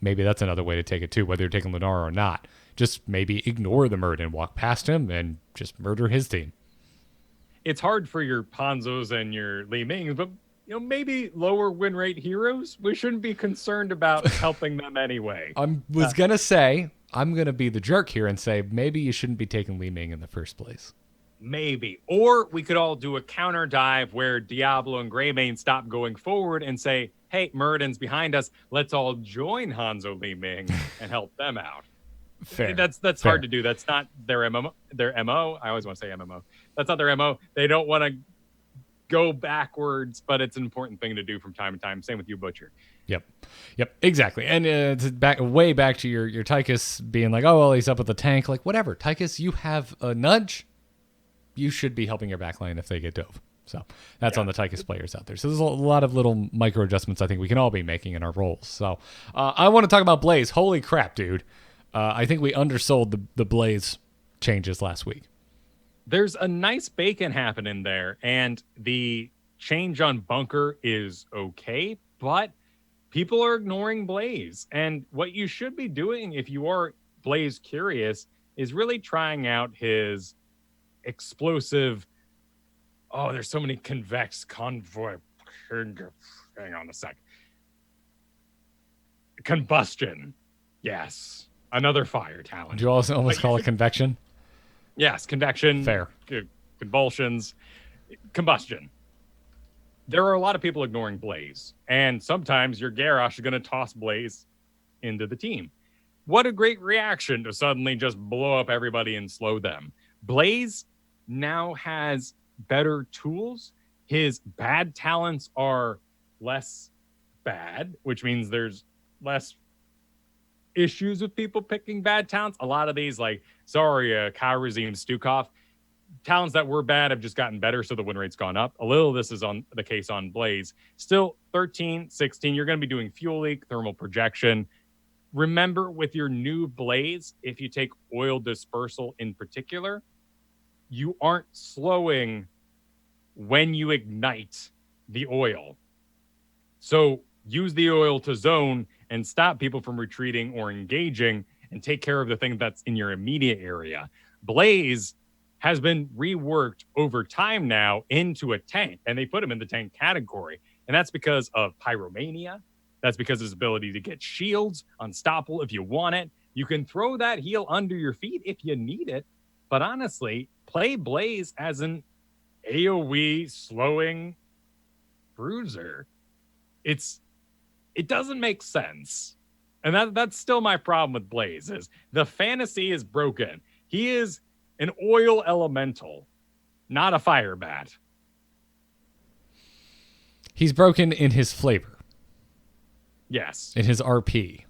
maybe that's another way to take it too, whether you're taking Lunara or not. Just maybe ignore the Muradin, walk past him, and just murder his team. It's hard for your Ponzos and your Li Mings, but maybe lower win rate heroes, we shouldn't be concerned about helping them anyway. Was going to say, I'm going to be the jerk here and say maybe you shouldn't be taking Li Ming in the first place. Maybe. Or we could all do a counter dive where Diablo and Greymane stop going forward and say, hey, Muradin's behind us. Let's all join Hanzo Li Ming and help them out. Fair. That's Fair. hard to do. That's not their MO. I always want to say MMO. That's not their MO. They don't want to go backwards, but it's an important thing to do from time to time. Same with you, Butcher. Yep, exactly. And way back to your Tychus being like, oh, well, he's up with the tank. Like, whatever. Tychus, you have a nudge. You should be helping your backline if they get dove. So that's on the Tychus players out there. So there's a lot of little micro adjustments I think we can all be making in our roles. So I want to talk about Blaze. Holy crap, dude. I think we undersold the Blaze changes last week. There's a nice bacon happening there, and the change on Bunker is okay, but people are ignoring Blaze. And what you should be doing if you are Blaze curious is really trying out his explosive, there's so many convex convoy. Hang on a sec. Combustion. Yes. Another fire talent. Would you also almost call it convection? Yes, convection. Fair. Convulsions. Combustion. There are a lot of people ignoring Blaze, and sometimes your Garrosh is going to toss Blaze into the team. What a great reaction to suddenly just blow up everybody and slow them. Blaze now has better tools. His bad talents are less bad, which means there's less issues with people picking bad talents. A lot of these, like Zarya, Kairazim, Stukov, talents that were bad have just gotten better, so the win rate's gone up. A little of this is on the case on Blaze. Still 13, 16, you're going to be doing fuel leak, thermal projection. Remember, with your new Blaze, if you take oil dispersal in particular, you aren't slowing when you ignite the oil. So use the oil to zone and stop people from retreating or engaging and take care of the thing that's in your immediate area. Blaze has been reworked over time now into a tank, and they put him in the tank category. And that's because of Pyromania. That's because of his ability to get shields, unstoppable if you want it. You can throw that heal under your feet if you need it. But honestly, play Blaze as an AoE slowing bruiser. It doesn't make sense. And that's still my problem with Blaze, is the fantasy is broken. He is an oil elemental, not a fire bat. He's broken in his flavor. Yes. In his RP.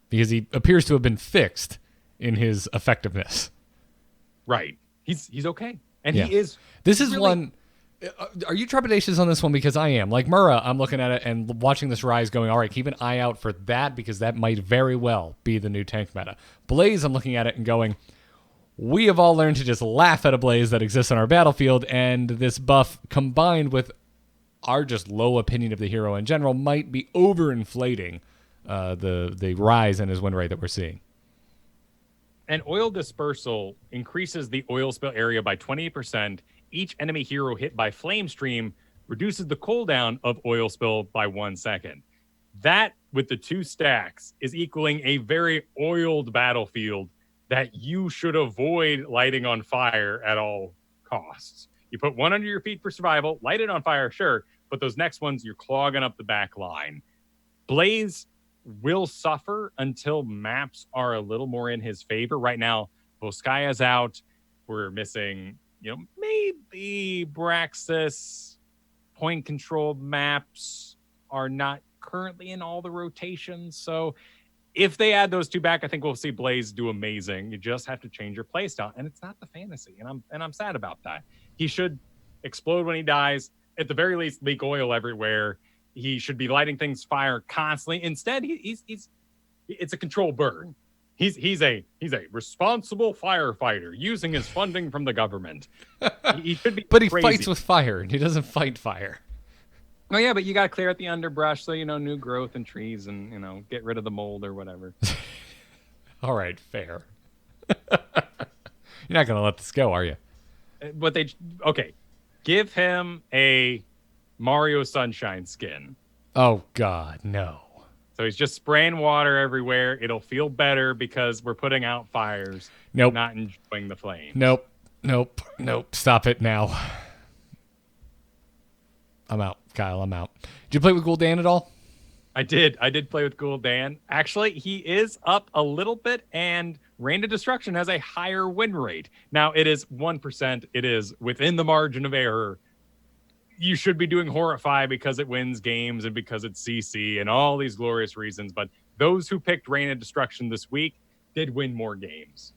Because he appears to have been fixed in his effectiveness. Right. He's okay. And Yeah. he is. This is really... one. Are you trepidatious on this one? Because I am. Like Murrah, I'm looking at it and watching this rise going, all right, keep an eye out for that because that might very well be the new tank meta. Blaze, I'm looking at it and going, we have all learned to just laugh at a Blaze that exists on our battlefield, and this buff combined with our just low opinion of the hero in general might be overinflating the rise in his win rate that we're seeing. And oil dispersal increases the oil spill area by 20%. Each enemy hero hit by flame stream reduces the cooldown of oil spill by 1 second. That, with the 2 stacks, is equaling a very oiled battlefield that you should avoid lighting on fire at all costs. You put one under your feet for survival, light it on fire, sure, but those next ones, you're clogging up the back line. Blaze will suffer until maps are a little more in his favor. Right now, Volskaya's out. We're missing, maybe Braxis. Point control maps are not currently in all the rotations. So if they add those 2 back, I think we'll see Blaze do amazing. You just have to change your playstyle. And it's not the fantasy. And I'm sad about that. He should explode when he dies. At the very least, leak oil everywhere. He should be lighting things fire constantly. Instead, it's a control burn. He's a responsible firefighter using his funding from the government. He should be, but he crazy. Fights with fire, and he doesn't fight fire. Oh yeah, but you got to clear out the underbrush, so new growth and trees, and get rid of the mold or whatever. All right, fair. You're not gonna let this go, are you? But give him a Mario Sunshine skin. Oh God, no. So he's just spraying water everywhere. It'll feel better because we're putting out fires. Nope. Not enjoying the flames. Nope. Stop it now. I'm out, Kyle. I'm out. Did you play with Gul'dan at all? I did play with Gul'dan. Actually, he is up a little bit, and Rain of Destruction has a higher win rate. Now, it is 1%. It is within the margin of error. You should be doing Horrify because it wins games and because it's CC and all these glorious reasons. But those who picked Rain of Destruction this week did win more games.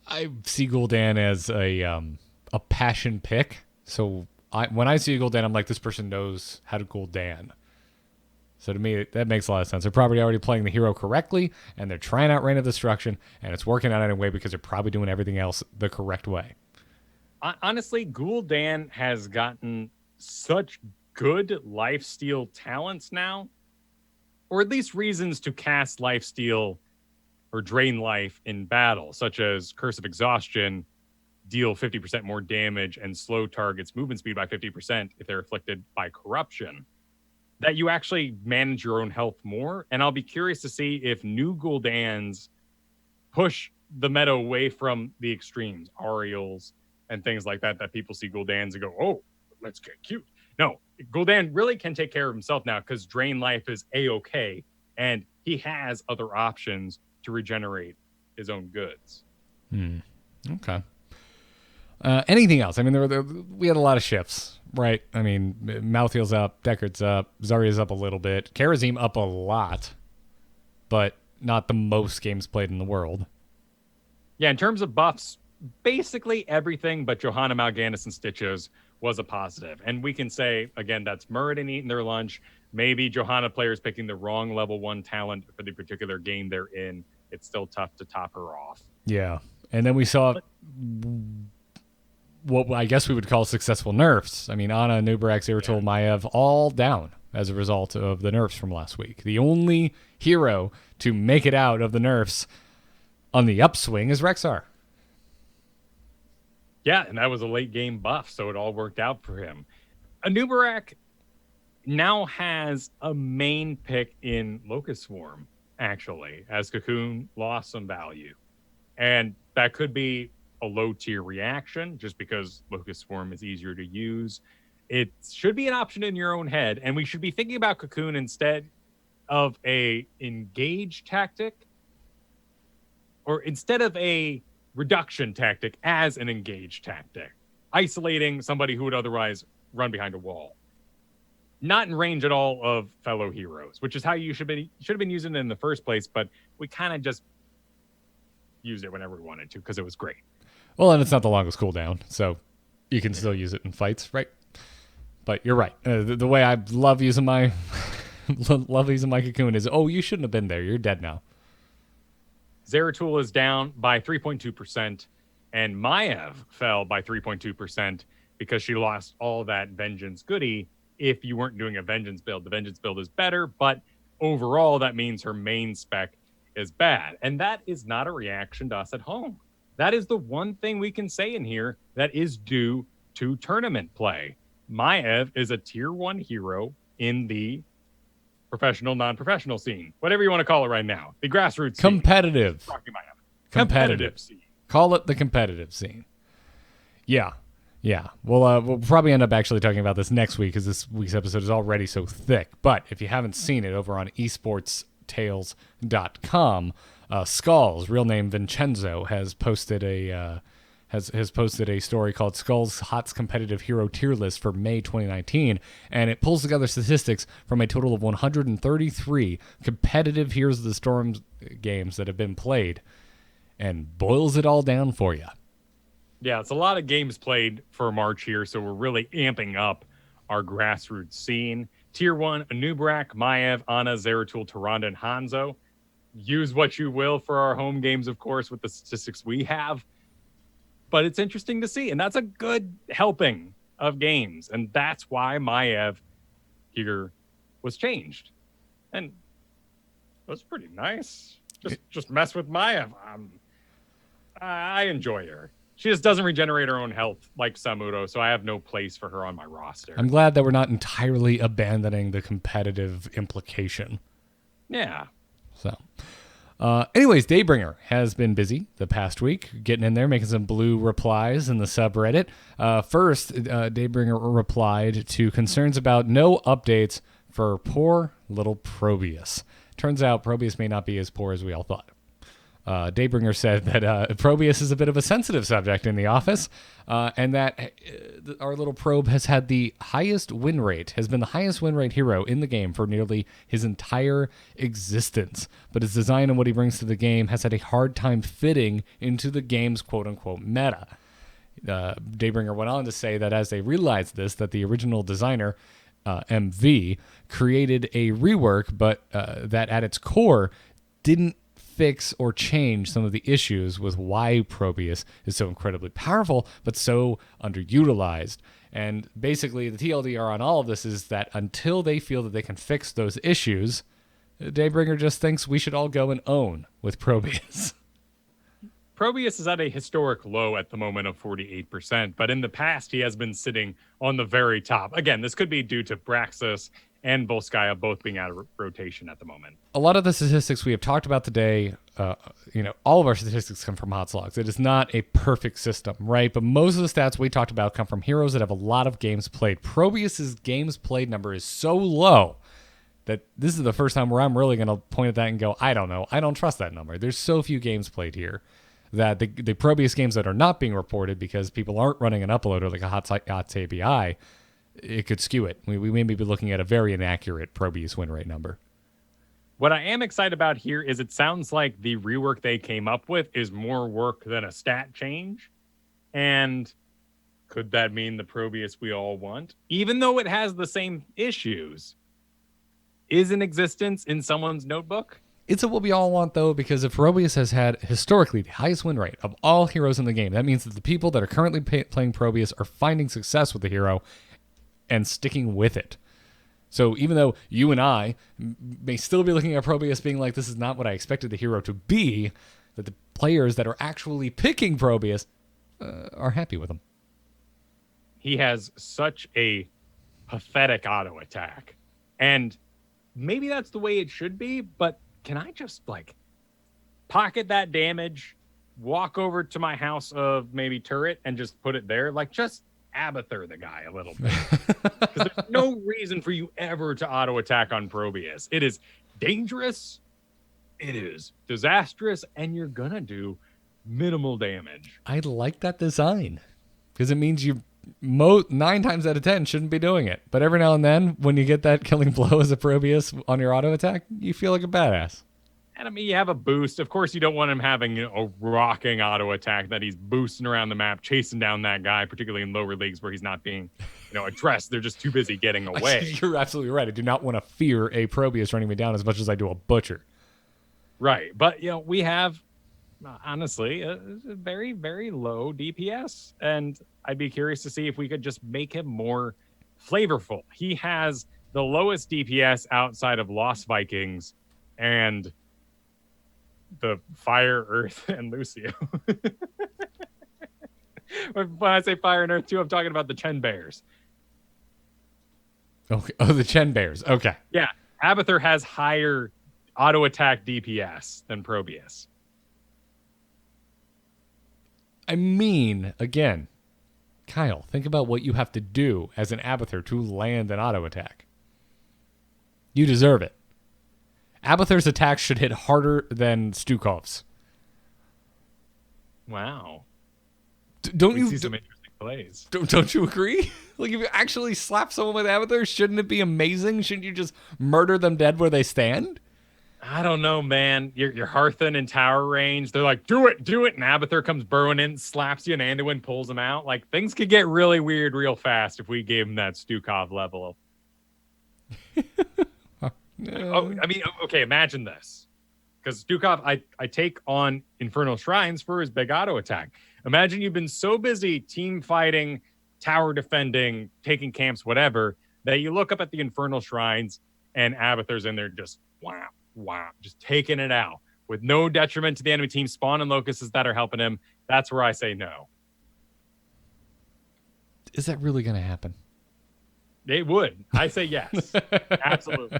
I see Gul'dan as a passion pick. So when I see Gul'dan, I'm like, this person knows how to Gul'dan. So to me, that makes a lot of sense. They're probably already playing the hero correctly, and they're trying out Rain of Destruction, and it's working out anyway because they're probably doing everything else the correct way. Honestly, Gul'dan has gotten such good lifesteal talents now, or at least reasons to cast lifesteal or drain life in battle, such as Curse of Exhaustion, deal 50% more damage and slow targets movement speed by 50% if they're afflicted by corruption, that you actually manage your own health more. And I'll be curious to see if new Gul'dans push the meta away from the extremes, Ariels, and things like that people see Gul'dans and go, oh, let's get cute. No, Gul'dan really can take care of himself now because Drain Life is A-okay, and he has other options to regenerate his own goods. Okay. Anything else? I mean, we had a lot of shifts, right? I mean, Malthael's up, Deckard's up, Zarya's up a little bit, Kharazim up a lot, but not the most games played in the world. Yeah, in terms of buffs, basically everything but Johanna, Mal'Ganis, and Stitches was a positive. And we can say, again, that's Muradin eating their lunch. Maybe Johanna players picking the wrong level 1 talent for the particular game they're in. It's still tough to top her off. Yeah. And then we saw what I guess we would call successful nerfs. I mean, Ana, Nubrax, Irritul, Maiev, all down as a result of the nerfs from last week. The only hero to make it out of the nerfs on the upswing is Rexxar. Yeah, and that was a late game buff, so it all worked out for him. Anubarak now has a main pick in Locust Swarm, actually, as Cocoon lost some value. And that could be a low-tier reaction, just because Locust Swarm is easier to use. It should be an option in your own head, and we should be thinking about Cocoon instead of a engage tactic or instead of a reduction tactic, as an engage tactic, isolating somebody who would otherwise run behind a wall. Not in range at all of fellow heroes, which is how you should have been using it in the first place, but we kind of just used it whenever we wanted to because it was great. Well, and it's not the longest cooldown, so you can still use it in fights, right? But you're right. The way I love using my Cocoon is, oh, you shouldn't have been there. You're dead now. Zeratul is down by 3.2%, and Maiev fell by 3.2% because she lost all that Vengeance goodie. If you weren't doing a Vengeance build, the Vengeance build is better, but overall, that means her main spec is bad. And that is not a reaction to us at home. That is the one thing we can say in here that is due to tournament play. Maiev is a tier 1 hero in the professional, non-professional scene, whatever you want to call it right now. The grassroots scene. Competitive. Competitive scene. Call it the competitive scene. Yeah. We'll probably end up actually talking about this next week because this week's episode is already so thick. But if you haven't seen it, over on esportstales.com, Skulls, real name Vincenzo, has posted a story called Skulls Hot's Competitive Hero Tier List for May 2019, and it pulls together statistics from a total of 133 competitive Heroes of the Storm games that have been played and boils it all down for you. Yeah, it's a lot of games played for March here, so we're really amping up our grassroots scene. Tier 1, Anubrak, Maiev, Ana, Zeratul, Tyrande, and Hanzo. Use what you will for our home games, of course, with the statistics we have. But it's interesting to see, and that's a good helping of games. And that's why Maiev here was changed. And it was pretty nice. Just mess with Maiev. I enjoy her. She just doesn't regenerate her own health like Samuro, so I have no place for her on my roster. I'm glad that we're not entirely abandoning the competitive implication. Yeah. So, anyways, Daybringer has been busy the past week, getting in there, making some blue replies in the subreddit. First, Daybringer replied to concerns about no updates for poor little Probius. Turns out Probius may not be as poor as we all thought. Daybringer said that Probius is a bit of a sensitive subject in the office, and that our little probe has had the highest win rate, has been the highest win rate hero in the game for nearly his entire existence. But his design and what he brings to the game has had a hard time fitting into the game's quote-unquote meta. Daybringer went on to say that as they realized this, that the original designer, MV, created a rework, but that at its core didn't fix or change some of the issues with why Probius is so incredibly powerful but so underutilized. And basically the TLDR on all of this is that until they feel that they can fix those issues, Daybringer just thinks we should all go and own with Probius. Probius is at a historic low at the moment of 48%, but in the past he has been sitting on the very top. Again, this could be due to Braxis and Volskaya both being out of rotation at the moment. A lot of the statistics we have talked about today, all of our statistics come from hot slogs. It is not a perfect system, right? But most of the stats we talked about come from heroes that have a lot of games played. Probius's games played number is so low that this is the first time where I'm really going to point at that and go, I don't know. I don't trust that number. There's so few games played here that the Probius games that are not being reported because people aren't running an uploader like a Hot API, it could skew it. We may be looking at a very inaccurate Probius win rate number. What I am excited about here is it sounds like the rework they came up with is more work than a stat change. And could that mean the Probius we all want? Even though it has the same issues, is in existence in someone's notebook? It's what we all want, though, because if Probius has had historically the highest win rate of all heroes in the game, that means that the people that are currently playing Probius are finding success with the hero and sticking with it. So even though you and I may still be looking at Probius being like, this is not what I expected the hero to be, that the players that are actually picking Probius are happy with him. He has such a pathetic auto attack. And maybe that's the way it should be, but can I just pocket that damage, walk over to my house of maybe turret and just put it there? Just Abathur the guy a little bit. Because there's no reason for you ever to auto attack on Probius. It is dangerous. it is disastrous, and you're gonna do minimal damage. I like that design because it means you 9 times out of 10 shouldn't be doing it. But every now and then, when you get that killing blow as a Probius on your auto attack, you feel like a badass. And I mean, you have a boost. Of course, you don't want him having a rocking auto attack that he's boosting around the map, chasing down that guy, particularly in lower leagues where he's not being, addressed. They're just too busy getting away. You're absolutely right. I do not want to fear a Probius running me down as much as I do a Butcher. Right. But, we have, honestly, a very, very low DPS. And I'd be curious to see if we could just make him more flavorful. He has the lowest DPS outside of Lost Vikings and the Fire, Earth, and Lucio. When I say Fire and Earth, too, I'm talking about the Chen Bears. Okay. Oh, the Chen Bears. Okay. Yeah. Abathur has higher auto attack DPS than Probius. I mean, again, Kyle, think about what you have to do as an Abathur to land an auto attack. You deserve it. Abathur's attacks should hit harder than Stukov's. Wow. Don't We you see some interesting plays. don't you agree? Like, if you actually slap someone with Abathur, shouldn't it be amazing? Shouldn't you just murder them dead where they stand? I don't know, man. You're Hearthen in tower range. They're like, do it. And Abathur comes burrowing in, slaps you, and Anduin pulls him out. Like, things could get really weird real fast if we gave him that Stukov level. Oh, I mean, okay, imagine this. Because Stukov, I take on Infernal Shrines for his big auto attack. Imagine you've been so busy team fighting, tower defending, taking camps, whatever, that you look up at the Infernal Shrines and Abathur's in there just wow, just taking it out with no detriment to the enemy team, spawning locusts that are helping him. That's where I say no. Is that really going to happen? It would. I say yes. Absolutely.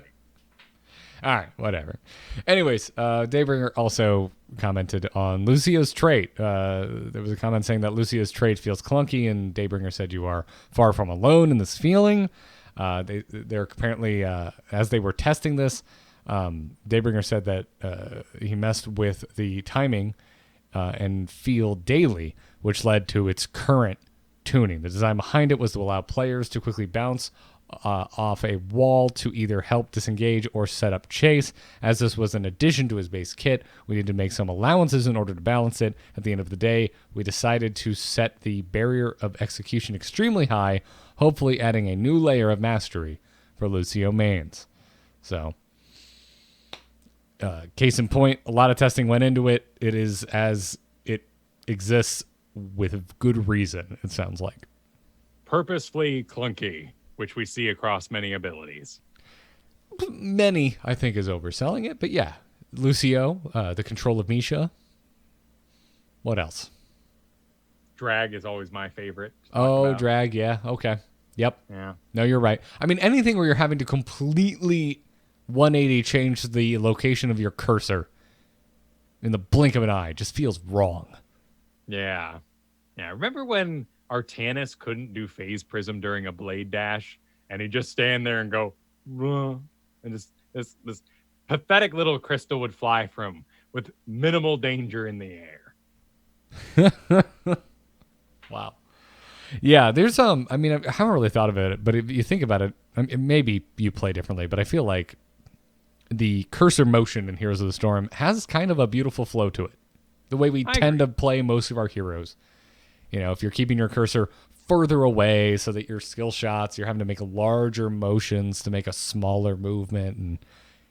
All right, whatever. Anyways, Daybringer also commented on Lucio's trait. There was a comment saying that Lucio's trait feels clunky, and Daybringer said you are far from alone in this feeling. They're apparently, as they were testing this, Daybringer said that he messed with the timing and feel daily, which led to its current tuning. The design behind it was to allow players to quickly bounce off a wall to either help disengage or set up chase. As this was an addition to his base kit, we needed to make some allowances in order to balance it. At the end of the day, we decided to set the barrier of execution extremely high, hopefully adding a new layer of mastery for Lucio mains. So, case in point, a lot of testing went into it. It is as it exists with good reason, it sounds like. Purposefully clunky, which we see across many abilities. Many, I think, is overselling it, but yeah. Lucio, the control of Misha. What else? Drag is always my favorite. Drag, yeah, okay. Yep. Yeah. No, you're right. I mean, anything where you're having to completely 180 change the location of your cursor in the blink of an eye just feels wrong. Yeah. Remember when Artanis couldn't do phase prism during a blade dash, and he'd just stand there and go, "Ruh," and this pathetic little crystal would fly from with minimal danger in the air. Wow. Yeah, there's I mean, I haven't really thought of it, but if you think about it, I mean, maybe you play differently, but I feel like the cursor motion in Heroes of the Storm has kind of a beautiful flow to it. The way we tend to play most of our heroes. You know, if you're keeping your cursor further away so that your skill shots, you're having to make larger motions to make a smaller movement, and,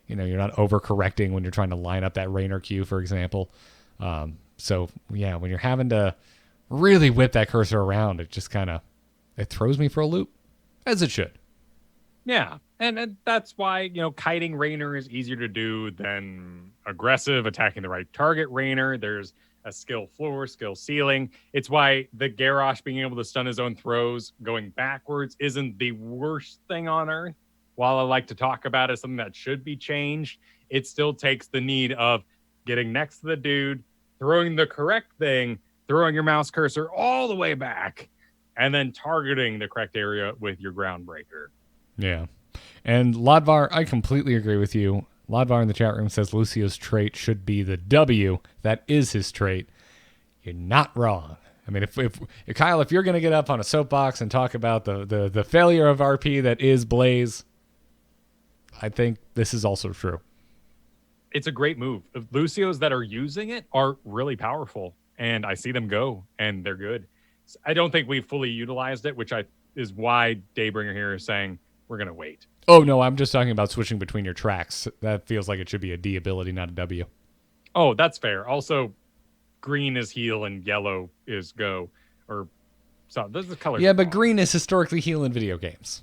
you know, you're not overcorrecting when you're trying to line up that Raynor Q, for example. So, yeah, when you're having to really whip that cursor around, it just kind of, it throws me for a loop, as it should. Yeah, and that's why, you know, kiting Raynor is easier to do than aggressive, attacking the right target Raynor. There's a skill floor, skill ceiling. It's why the Garrosh being able to stun his own throws going backwards isn't the worst thing on earth. While I like to talk about it as something that should be changed, it still takes the need of getting next to the dude, throwing the correct thing, throwing your mouse cursor all the way back, and then targeting the correct area with your groundbreaker. Yeah. And Lodvar, I completely agree with you. Lodvar in the chat room says Lucio's trait should be the W. That is his trait. You're not wrong. I mean, if Kyle, if you're going to get up on a soapbox and talk about the failure of RP that is Blaze, I think this is also true. It's a great move. The Lucios that are using it are really powerful, and I see them go, and they're good. I don't think we've fully utilized it, which is why Daybringer here is saying we're going to wait. Oh, no, I'm just talking about switching between your tracks. That feels like it should be a D ability, not a W. Oh, that's fair. Also, green is heal and yellow is go. Or so those are the colors. Yeah, but green is historically heal in video games.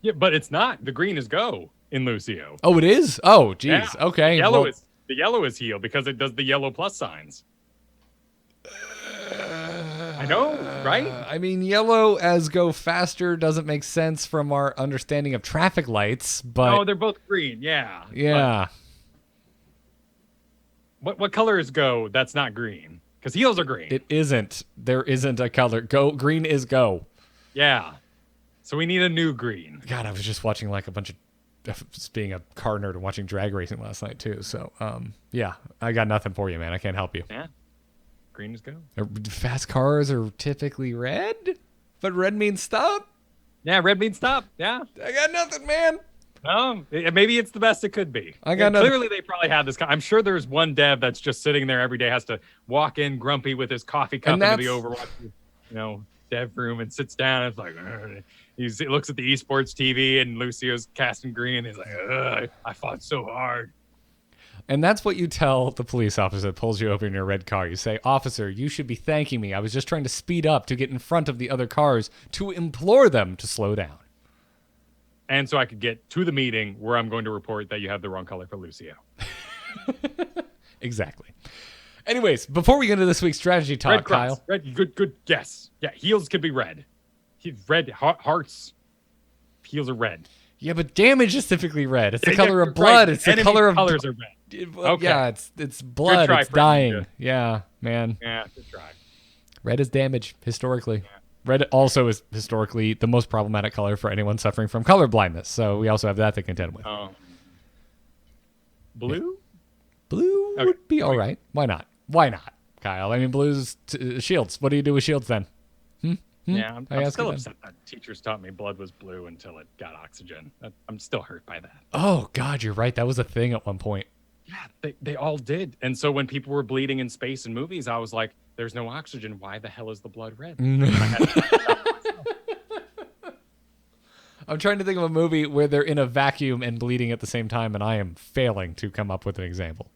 Yeah, but it's not. The green is go in Lucio. Oh, it is? Oh, geez. Yeah. Okay. The yellow is heal because it does the yellow plus signs. I know, right? I mean, yellow as go faster doesn't make sense from our understanding of traffic lights, but... Oh, they're both green, yeah. Yeah. But what color is go that's not green? Because heels are green. It isn't. There isn't a color. Green is go. Yeah. So we need a new green. God, I was just watching like a bunch of... Just being a car nerd and watching drag racing last night, too. So, yeah, I got nothing for you, man. I can't help you. Yeah. Green is go. Fast cars are typically red, but red means stop. Yeah, red means stop. Yeah. I got nothing, man. Maybe it's the best it could be. I got nothing. Clearly, they probably have this. I'm sure there's one dev that's just sitting there every day, has to walk in grumpy with his coffee cup into the Overwatch, dev room and sits down. And it's like, he looks at the esports TV and Lucio's casting green. And he's like, I fought so hard. And that's what you tell the police officer that pulls you over in your red car. You say, officer, you should be thanking me. I was just trying to speed up to get in front of the other cars to implore them to slow down. And so I could get to the meeting where I'm going to report that you have the wrong color for Lucio. Exactly. Anyways, before we get into this week's strategy talk, Red cross. Kyle. Red, good guess. Yeah, heals could be red. Red, hearts, heals are red. Yeah, but damage is typically red. It's the color of blood. Right. It's the color of... colors are red. Okay. Yeah, it's blood. Try, it's dying. Good. Yeah, man. Yeah, good try. Red is damage, historically. Yeah. Red also is historically the most problematic color for anyone suffering from color blindness. So we also have that to contend with. Blue? Yeah. Blue would be all right. Why not? Why not, Kyle? I mean, blue's shields. What do you do with shields then? Yeah, I'm still upset that teachers taught me blood was blue until it got oxygen. I'm still hurt by that. Oh, God, you're right. That was a thing at one point. Yeah, they all did. And so when people were bleeding in space and movies, I was like, there's no oxygen. Why the hell is the blood red? I'm trying to think of a movie where they're in a vacuum and bleeding at the same time, and I am failing to come up with an example.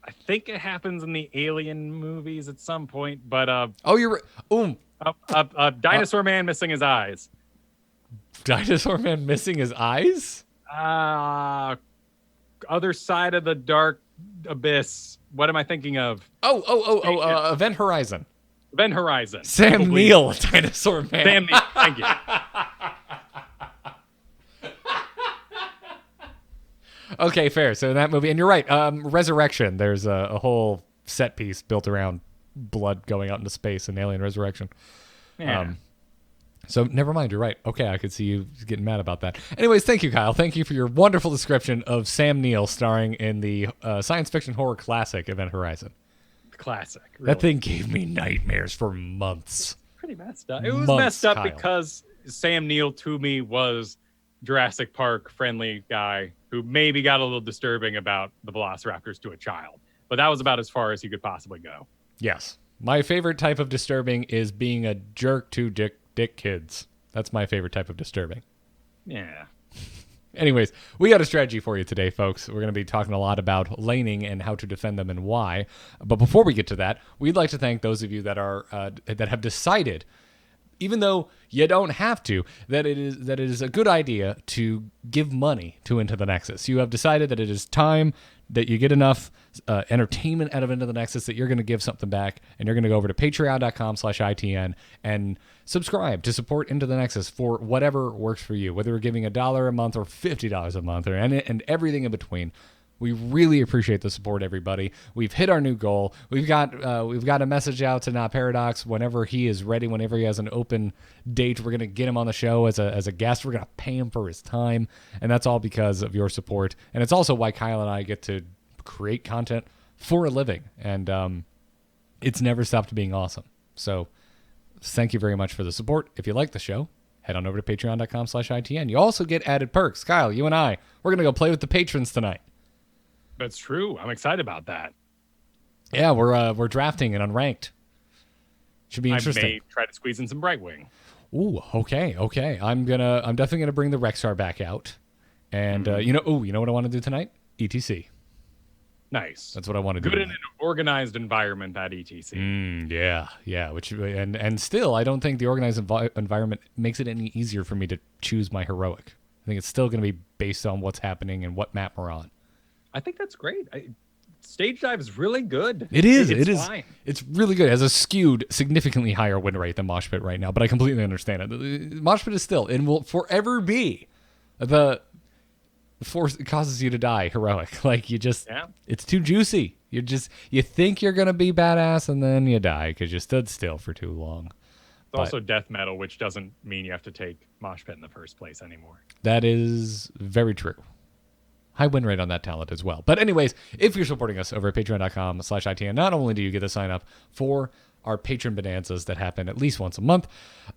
I think it happens in the Alien movies at some point, but oh, you're dinosaur man missing his eyes. Dinosaur man missing his eyes? Other side of the dark abyss. What am I thinking of? Event Horizon. Event Horizon. Sam Neill, Dinosaur Man. Sam Neill, thank you. Okay, fair. So in that movie, and you're right, Resurrection, there's a whole set piece built around blood going out into space in Alien Resurrection. Yeah. So never mind, you're right. Okay, I could see you getting mad about that. Anyways, thank you, Kyle. Thank you for your wonderful description of Sam Neill starring in the science fiction horror classic Event Horizon. Classic. Really. That thing gave me nightmares for months. Pretty messed up. It was messed up, Kyle, because Sam Neill to me was Jurassic Park friendly guy who maybe got a little disturbing about the velociraptors to a child, but that was about as far as he could possibly go. Yes. My favorite type of disturbing is being a jerk to dick kids. That's my favorite type of disturbing. Yeah. Anyways, we got a strategy for you today, folks. We're going to be talking a lot about laning and how to defend them and why. But before we get to that, we'd like to thank those of you that are that have decided, even though you don't have to, that it is a good idea to give money to Into the Nexus. You have decided that it is time that you get enough entertainment out of Into the Nexus that you're going to give something back, and you're going to go over to patreon.com/ITN and subscribe to support Into the Nexus for whatever works for you, whether you're giving $1 a month or $50 a month and everything in between. We really appreciate the support, everybody. We've hit our new goal. We've got a message out to Not Paradox whenever he is ready, whenever he has an open date. We're gonna get him on the show as a guest. We're gonna pay him for his time, and that's all because of your support. And it's also why Kyle and I get to create content for a living, and it's never stopped being awesome. So thank you very much for the support. If you like the show, head on over to patreon.com/ITN. You also get added perks. Kyle, you and I, we're going to go play with the patrons tonight. That's true. I'm excited about that. Yeah, we're drafting and unranked. Should be interesting. I may try to squeeze in some Brightwing. Ooh, okay. I'm definitely gonna bring the Rexar back out. And you know what I want to do tonight? ETC. Nice. That's what I want to do. Good tonight. in an organized environment at ETC. Yeah. Which and still, I don't think the organized environment makes it any easier for me to choose my heroic. I think it's still going to be based on what's happening and what map we're on. I think that's great. Stage dive is really good. It is. Fine. It's really good. It has a skewed, significantly higher win rate than Mosh Pit right now, but I completely understand it. Mosh Pit is still and will forever be the force that causes you to die heroic. Like it's too juicy. You think you're gonna be badass and then you die because you stood still for too long. It's also death metal, which doesn't mean you have to take Mosh Pit in the first place anymore. That is very true. High win rate on that talent as well. But anyways, if you're supporting us over at patreon.com/ITN, not only do you get to sign up for our patron bonanzas that happen at least once a month,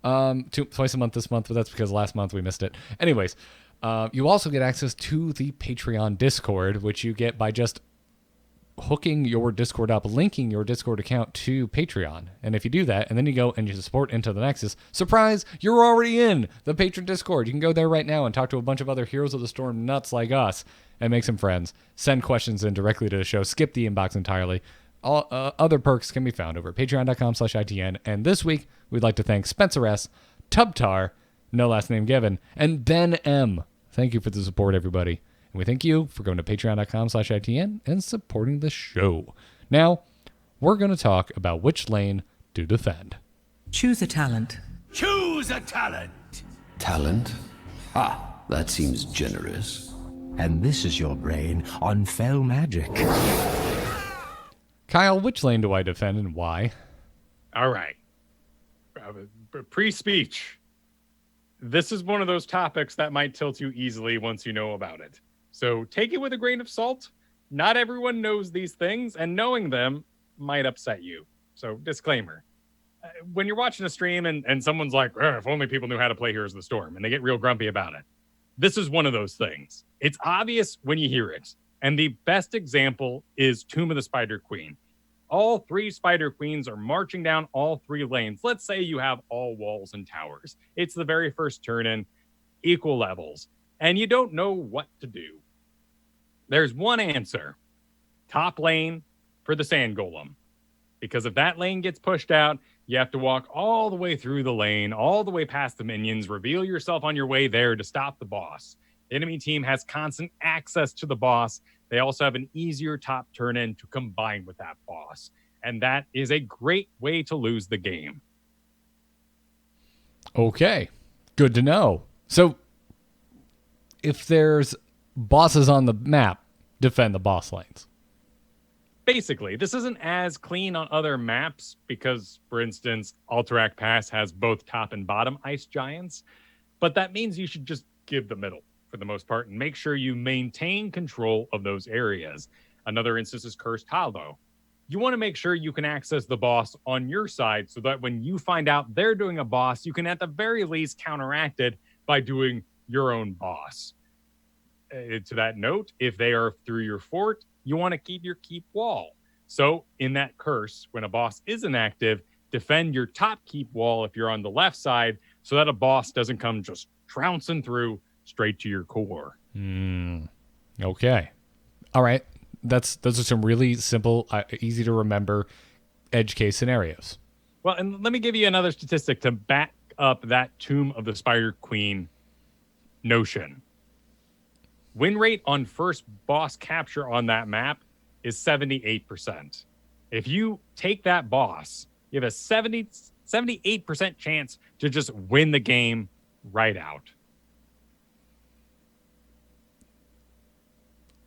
twice a month this month, but that's because last month we missed it. Anyways, you also get access to the Patreon Discord, which you get by just hooking your Discord up, linking your Discord account to Patreon. And if you do that, and then you go and you support Into the Nexus, surprise, you're already in the Patron Discord. You can go there right now and talk to a bunch of other Heroes of the Storm nuts like us and make some friends. Send questions in directly to the show. Skip the inbox entirely. All other perks can be found over at patreon.com/ITN. And this week, we'd like to thank Spencer S., Tubtar, no last name given, and Ben M. Thank you for the support, everybody. And we thank you for going to patreon.com/ITN and supporting the show. Now, we're going to talk about which lane to defend. Choose a talent. Choose a talent. Talent? Ah, that seems generous. And this is your brain on fell magic. Kyle, which lane do I defend and why? All right. Pre-speech. This is one of those topics that might tilt you easily once you know about it. So take it with a grain of salt. Not everyone knows these things, and knowing them might upset you. So disclaimer. When you're watching a stream and someone's like, if only people knew how to play Heroes of the Storm, and they get real grumpy about it. This is one of those things. It's obvious when you hear it. And the best example is Tomb of the Spider Queen. All three Spider Queens are marching down all three lanes. Let's say you have all walls and towers. It's the very first turn in, equal levels, and you don't know what to do. There's one answer. Top lane for the Sand Golem. Because if that lane gets pushed out, you have to walk all the way through the lane, all the way past the minions, reveal yourself on your way there to stop the boss. The enemy team has constant access to the boss. They also have an easier top turn in to combine with that boss. And that is a great way to lose the game. Okay, good to know. So, if there's bosses on the map, defend the boss lanes. Basically, this isn't as clean on other maps because, for instance, Alterac Pass has both top and bottom ice giants, but that means you should just give the middle for the most part and make sure you maintain control of those areas. Another instance is Cursed Hollow. You want to make sure you can access the boss on your side so that when you find out they're doing a boss, you can at the very least counteract it by doing your own boss. To that note, if they are through your fort, you want to keep your keep wall. So in that curse, when a boss isn't active, defend your top keep wall if you're on the left side so that a boss doesn't come just trouncing through straight to your core. Okay. All right. Those are some really simple, easy to remember edge case scenarios. Well, and let me give you another statistic to back up that Tomb of the Spider Queen notion. Win rate on first boss capture on that map is 78%. If you take that boss, you have a 78% chance to just win the game right out.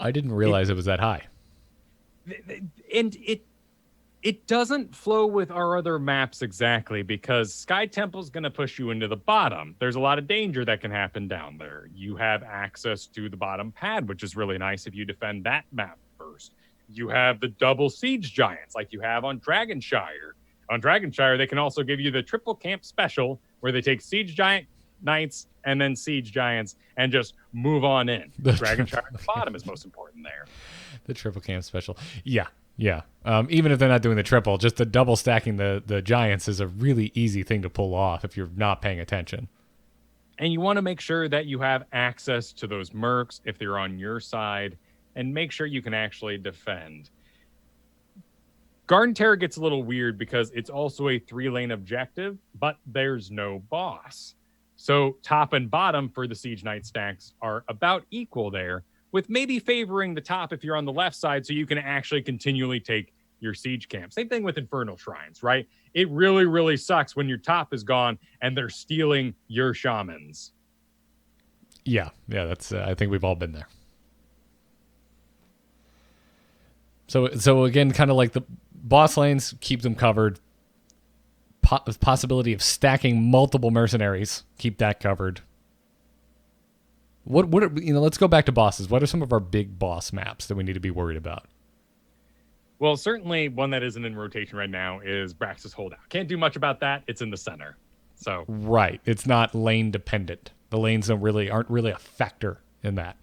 I didn't realize it was that high. And it doesn't flow with our other maps exactly, because Sky Temple's going to push you into the bottom. There's a lot of danger that can happen down there. You have access to the bottom pad, which is really nice if you defend that map first. You have the double siege giants like you have on Dragonshire. On Dragonshire, they can also give you the triple camp special where they take siege giant knights and then siege giants and just move on in. Dragonshire at the bottom is most important there. The triple camp special. Yeah. Even if they're not doing the triple, just the double stacking the giants is a really easy thing to pull off if you're not paying attention. And you want to make sure that you have access to those mercs if they're on your side, and make sure you can actually defend. Garden Terror gets a little weird because it's also a 3-lane objective, but there's no boss. So top and bottom for the Siege Knight stacks are about equal there, with maybe favoring the top if you're on the left side so you can actually continually take your siege camp. Same thing with Infernal Shrines, right? It really, really sucks when your top is gone and they're stealing your shamans. Yeah, that's I think we've all been there. So again, kind of like the boss lanes, keep them covered. Possibility of stacking multiple mercenaries, keep that covered. What are, let's go back to bosses. What are some of our big boss maps that we need to be worried about? Well, certainly one that isn't in rotation right now is Braxis Holdout. Can't do much about that. It's in the center. So right, it's not lane dependent. The lanes aren't really a factor in that.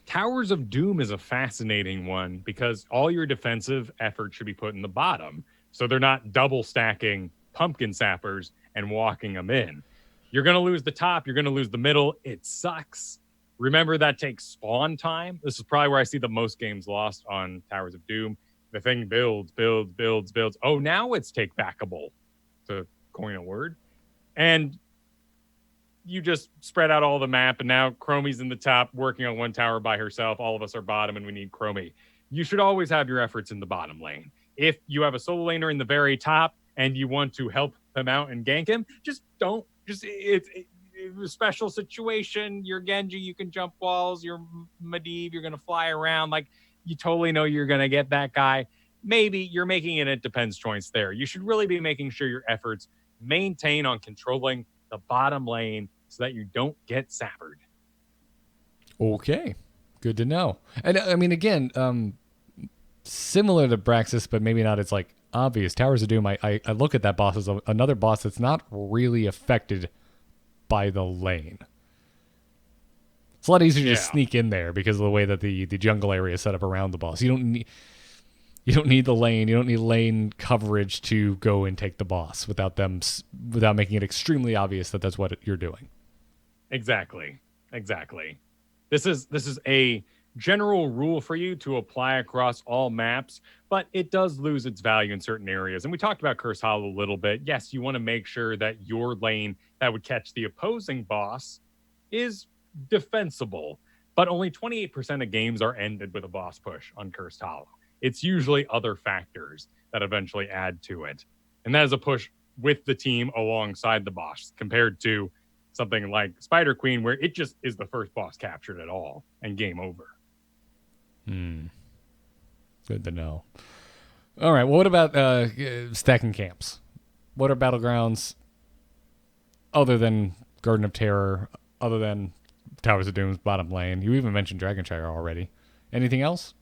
Towers of Doom is a fascinating one because all your defensive effort should be put in the bottom, so they're not double stacking pumpkin sappers and walking them in. You're going to lose the top. You're going to lose the middle. It sucks. Remember, that takes spawn time. This is probably where I see the most games lost on Towers of Doom. The thing builds. Oh, now it's take backable, to coin a word. And you just spread out all the map, and now Chromie's in the top working on one tower by herself. All of us are bottom, and we need Chromie. You should always have your efforts in the bottom lane. If you have a solo laner in the very top and you want to help him out and gank him, just don't. It's a special situation. You're Genji, you can jump walls. You're Medivh, you're going to fly around. Like, you totally know you're going to get that guy. Maybe you're making it depends choice there. You should really be making sure your efforts maintain on controlling the bottom lane so that you don't get sappered. Okay, good to know. And I mean, again, similar to Braxis, but maybe not as like obvious. Towers of Doom, I look at that boss as another boss that's not really affected by the lane. It's a lot easier to sneak in there because of the way that the jungle area is set up around the boss. You don't need the lane. You don't need lane coverage to go and take the boss without making it extremely obvious that that's what you're doing. Exactly. This is a general rule for you to apply across all maps, but it does lose its value in certain areas. And we talked about Curse Hollow a little bit. Yes, you want to make sure that your lane that would catch the opposing boss is defensible, but only 28% of games are ended with a boss push on Cursed Hollow. It's usually other factors that eventually add to it. And that is a push with the team alongside the boss, compared to something like Spider Queen, where it just is the first boss captured at all and game over. Good to know. All right, well, what about stacking camps? What are battlegrounds other than Garden of Terror, other than Towers of Doom's bottom lane? You even mentioned Dragonshire already. Anything else?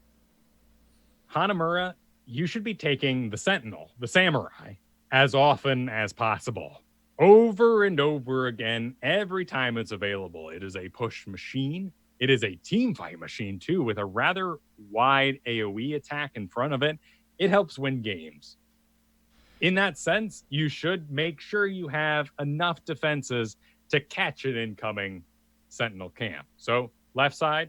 Hanamura, you should be taking the Sentinel, the Samurai, as often as possible. Over and over again, every time it's available. It is a push machine. It is a team fight machine, too, with a rather wide AoE attack in front of it. It helps win games. In that sense, you should make sure you have enough defenses to catch an incoming Sentinel camp. So, left side,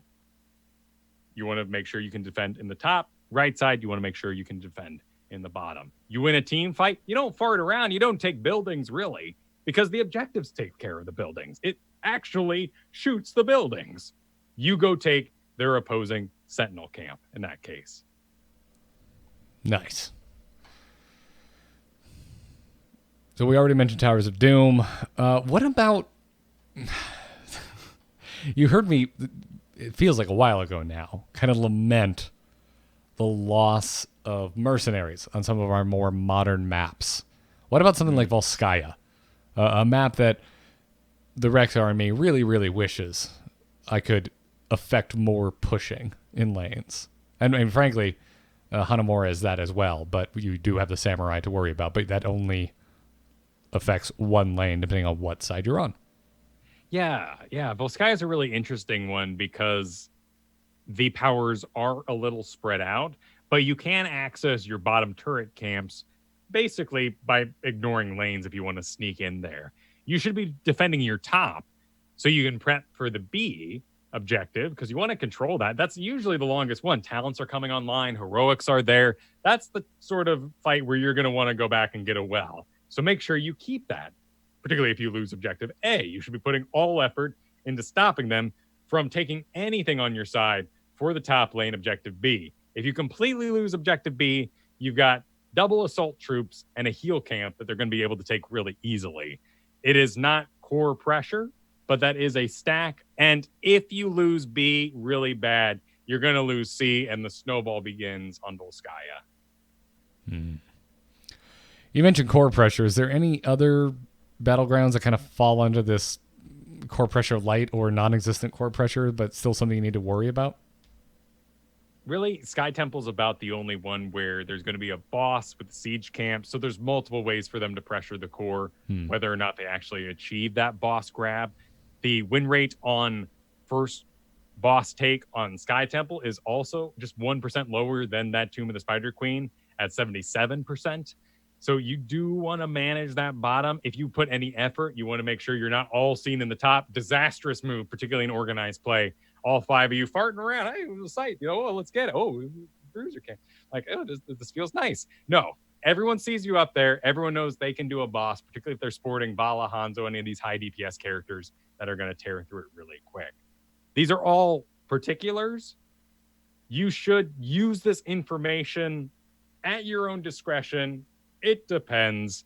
you want to make sure you can defend in the top. Right side, you want to make sure you can defend in the bottom. You win a team fight, you don't fart around, you don't take buildings, really, because the objectives take care of the buildings. It actually shoots the buildings. You go take their opposing Sentinel camp in that case. Nice. So we already mentioned Towers of Doom. What about... You heard me it feels like a while ago now, kind of lament the loss of mercenaries on some of our more modern maps. What about something like Volskaya? A map that the Rex army really, really wishes I could affect more pushing in lanes. And frankly, Hanamura is that as well, but you do have the samurai to worry about, but that only affects one lane depending on what side you're on. Yeah. Volskaya is a really interesting one because the powers are a little spread out, but you can access your bottom turret camps basically by ignoring lanes if you want to sneak in there. You should be defending your top so you can prep for the B objective because you want to control that. That's usually the longest one. Talents are coming online, heroics are there. That's the sort of fight where you're going to want to go back and get a well. So make sure you keep that, particularly if you lose objective A. You should be putting all effort into stopping them from taking anything on your side for the top lane objective B. If you completely lose objective B, you've got double assault troops and a heal camp that they're going to be able to take really easily. It is not core pressure, but that is a stack. And if you lose B really bad, you're going to lose C, and the snowball begins on Volskaya. You mentioned core pressure. Is there any other battlegrounds that kind of fall under this core pressure light or non-existent core pressure, but still something you need to worry about? Really, Sky Temple's about the only one where there's going to be a boss with siege camp. So there's multiple ways for them to pressure the core, whether or not they actually achieve that boss grab. The win rate on first boss take on Sky Temple is also just 1% lower than that Tomb of the Spider Queen at 77%. So you do want to manage that bottom. If you put any effort, you want to make sure you're not all seen in the top. Disastrous move, particularly in organized play. All five of you farting around. Hey, it was a sight. Oh, let's get it. Oh, bruiser came. Like, oh, this feels nice. No, everyone sees you up there. Everyone knows they can do a boss, particularly if they're sporting Vala, Hanzo, any of these high DPS characters that are going to tear through it really quick. These are all particulars. You should use this information at your own discretion. It depends.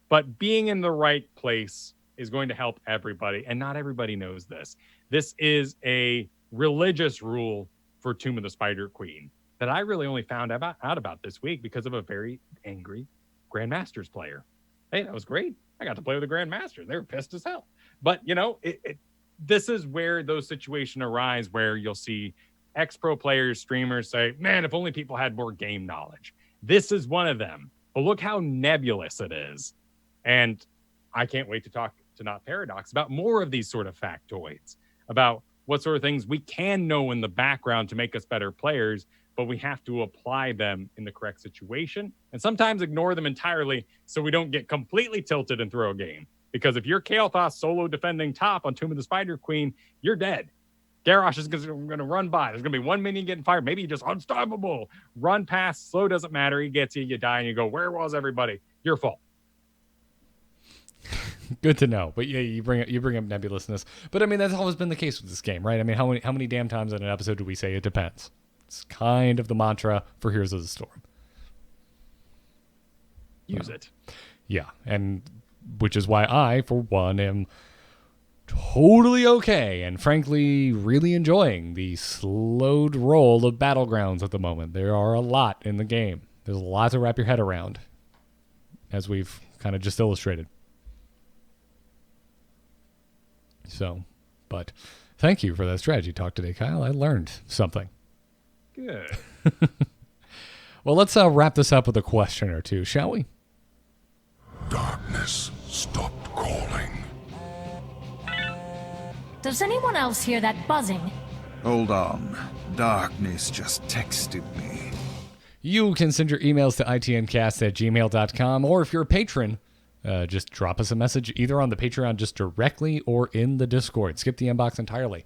But being in the right place is going to help everybody, and not everybody knows this. This is a religious rule for Tomb of the Spider Queen that I really only found out about this week because of a very angry Grandmasters player. Hey, that was great. I got to play with a Grandmaster. They were pissed as hell. But, this is where those situations arise where you'll see ex-pro players, streamers say, man, if only people had more game knowledge. This is one of them. But look how nebulous it is. And I can't wait to talk to Not Paradox about more of these sort of factoids, about what sort of things we can know in the background to make us better players, but we have to apply them in the correct situation and sometimes ignore them entirely so we don't get completely tilted and throw a game. Because if you're Kael'thas solo defending top on Tomb of the Spider Queen, you're dead. Garrosh is going to run by. There's going to be one minion getting fired. Maybe you're just unstoppable. Run past, slow doesn't matter. He gets you, you die, and you go, where was everybody? Your fault. Good to know. But yeah, you bring up nebulousness. But I mean, that's always been the case with this game, right? I mean, how many damn times in an episode do we say it depends? It's kind of the mantra for Heroes of the Storm. Use it. Yeah, and which is why I, for one, am totally okay and frankly really enjoying the slowed roll of battlegrounds at the moment. There are a lot in the game. There's a lot to wrap your head around, as we've kind of just illustrated. So, but thank you for that strategy talk today, Kyle. I learned something. Good. Well, let's wrap this up with a question or two, shall we? Darkness stopped calling. Does anyone else hear that buzzing? Hold on. Darkness just texted me. You can send your emails to itncast@gmail.com, or if you're a patron, just drop us a message either on the Patreon just directly or in the Discord. Skip the inbox entirely.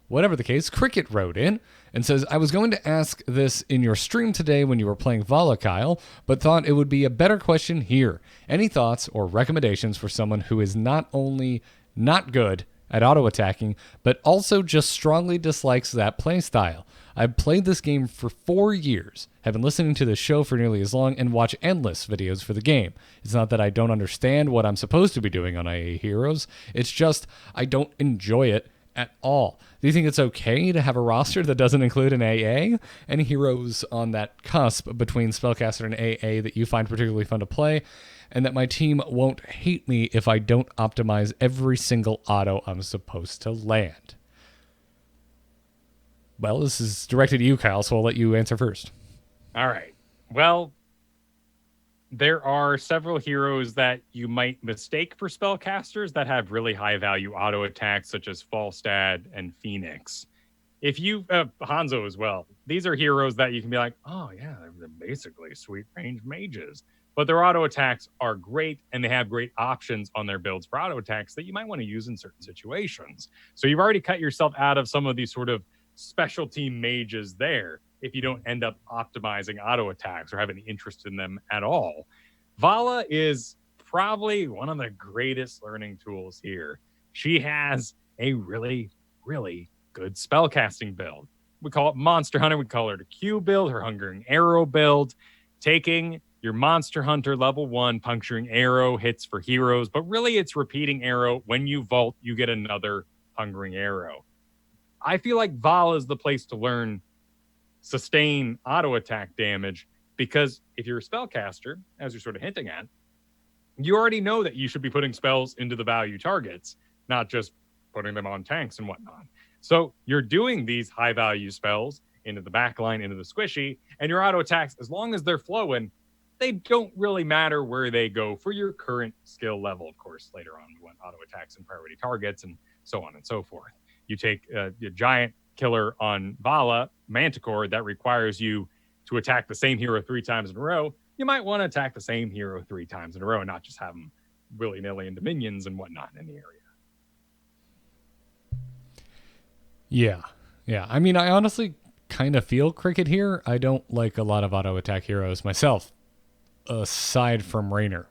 Whatever the case, Cricket wrote in and says, I was going to ask this in your stream today when you were playing Vala, Kyle, but thought it would be a better question here. Any thoughts or recommendations for someone who is not only not good at auto-attacking, but also just strongly dislikes that playstyle? I've played this game for 4 years, have been listening to the show for nearly as long, and watch endless videos for the game. It's not that I don't understand what I'm supposed to be doing on IA Heroes, it's just I don't enjoy it at all. Do you think it's okay to have a roster that doesn't include an AA? Any heroes on that cusp between Spellcaster and AA that you find particularly fun to play? And that my team won't hate me if I don't optimize every single auto I'm supposed to land? Well, this is directed at you, Kyle, so I'll let you answer first. All right. Well, there are several heroes that you might mistake for spellcasters that have really high value auto attacks, such as Falstad and Phoenix. If you Hanzo as well, these are heroes that you can be like, oh yeah, they're basically sweet range mages, but their auto attacks are great and they have great options on their builds for auto attacks that you might want to use in certain situations. So you've already cut yourself out of some of these sort of specialty mages there if you don't end up optimizing auto attacks or have any interest in them at all. Vala is probably one of the greatest learning tools here. She has a really, really good spellcasting build. We call it Monster Hunter. We call her the Q build, her Hungering Arrow build, taking your Monster Hunter level 1 puncturing arrow hits for heroes, but really it's repeating arrow. When you vault, you get another Hungering Arrow. I feel like Vala is the place to learn sustain auto attack damage, because if you're a spellcaster, as you're sort of hinting at, you already know that you should be putting spells into the value targets, not just putting them on tanks and whatnot. So you're doing these high value spells into the backline, into the squishy, and your auto attacks, as long as they're flowing, they don't really matter where they go for your current skill level. Of course, later on, we want auto attacks and priority targets and so on and so forth. You take a giant killer on Vala, Manticore, that requires you to attack the same hero 3 times in a row. You might want to attack the same hero 3 times in a row and not just have them willy-nilly into minions and whatnot in the area. Yeah. I mean, I honestly kind of feel Cricket here. I don't like a lot of auto attack heroes myself, aside from Raynor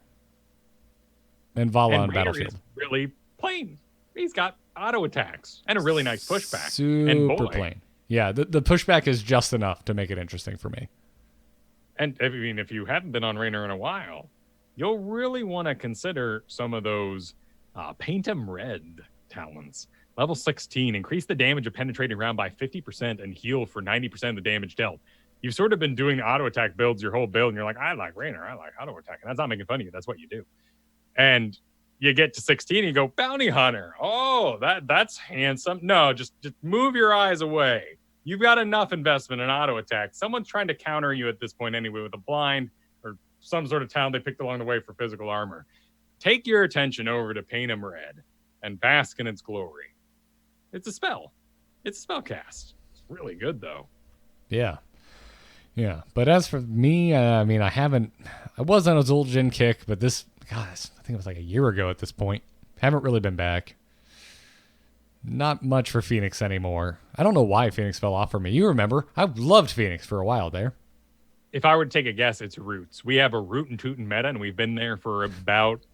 and Vala on Battlefield. Is really plain. He's got auto attacks and a really nice pushback. Super plain. Yeah, the pushback is just enough to make it interesting for me. And I mean, if you haven't been on Raynor in a while, you'll really want to consider some of those Paint 'em Red talents. Level 16, increase the damage of penetrating round by 50% and heal for 90% of the damage dealt. You've sort of been doing auto attack builds your whole build, and you're like, I like Raynor, I like auto attack. And that's not making fun of you. That's what you do. And you get to 16 and you go, Bounty Hunter. Oh, that's handsome. No, just move your eyes away. You've got enough investment in auto attack. Someone's trying to counter you at this point anyway with a blind or some sort of talent they picked along the way for physical armor. Take your attention over to Paint 'em Red and bask in its glory. It's a spell. It's a spell cast. It's really good, though. Yeah. But as for me, I mean, I was on a Zul'jin kick, but this, gosh, I think it was like a year ago at this point. Haven't really been back. Not much for Phoenix anymore. I don't know why Phoenix fell off for me. You remember, I loved Phoenix for a while there. If I were to take a guess, it's roots. We have a root and toot and meta, and we've been there for about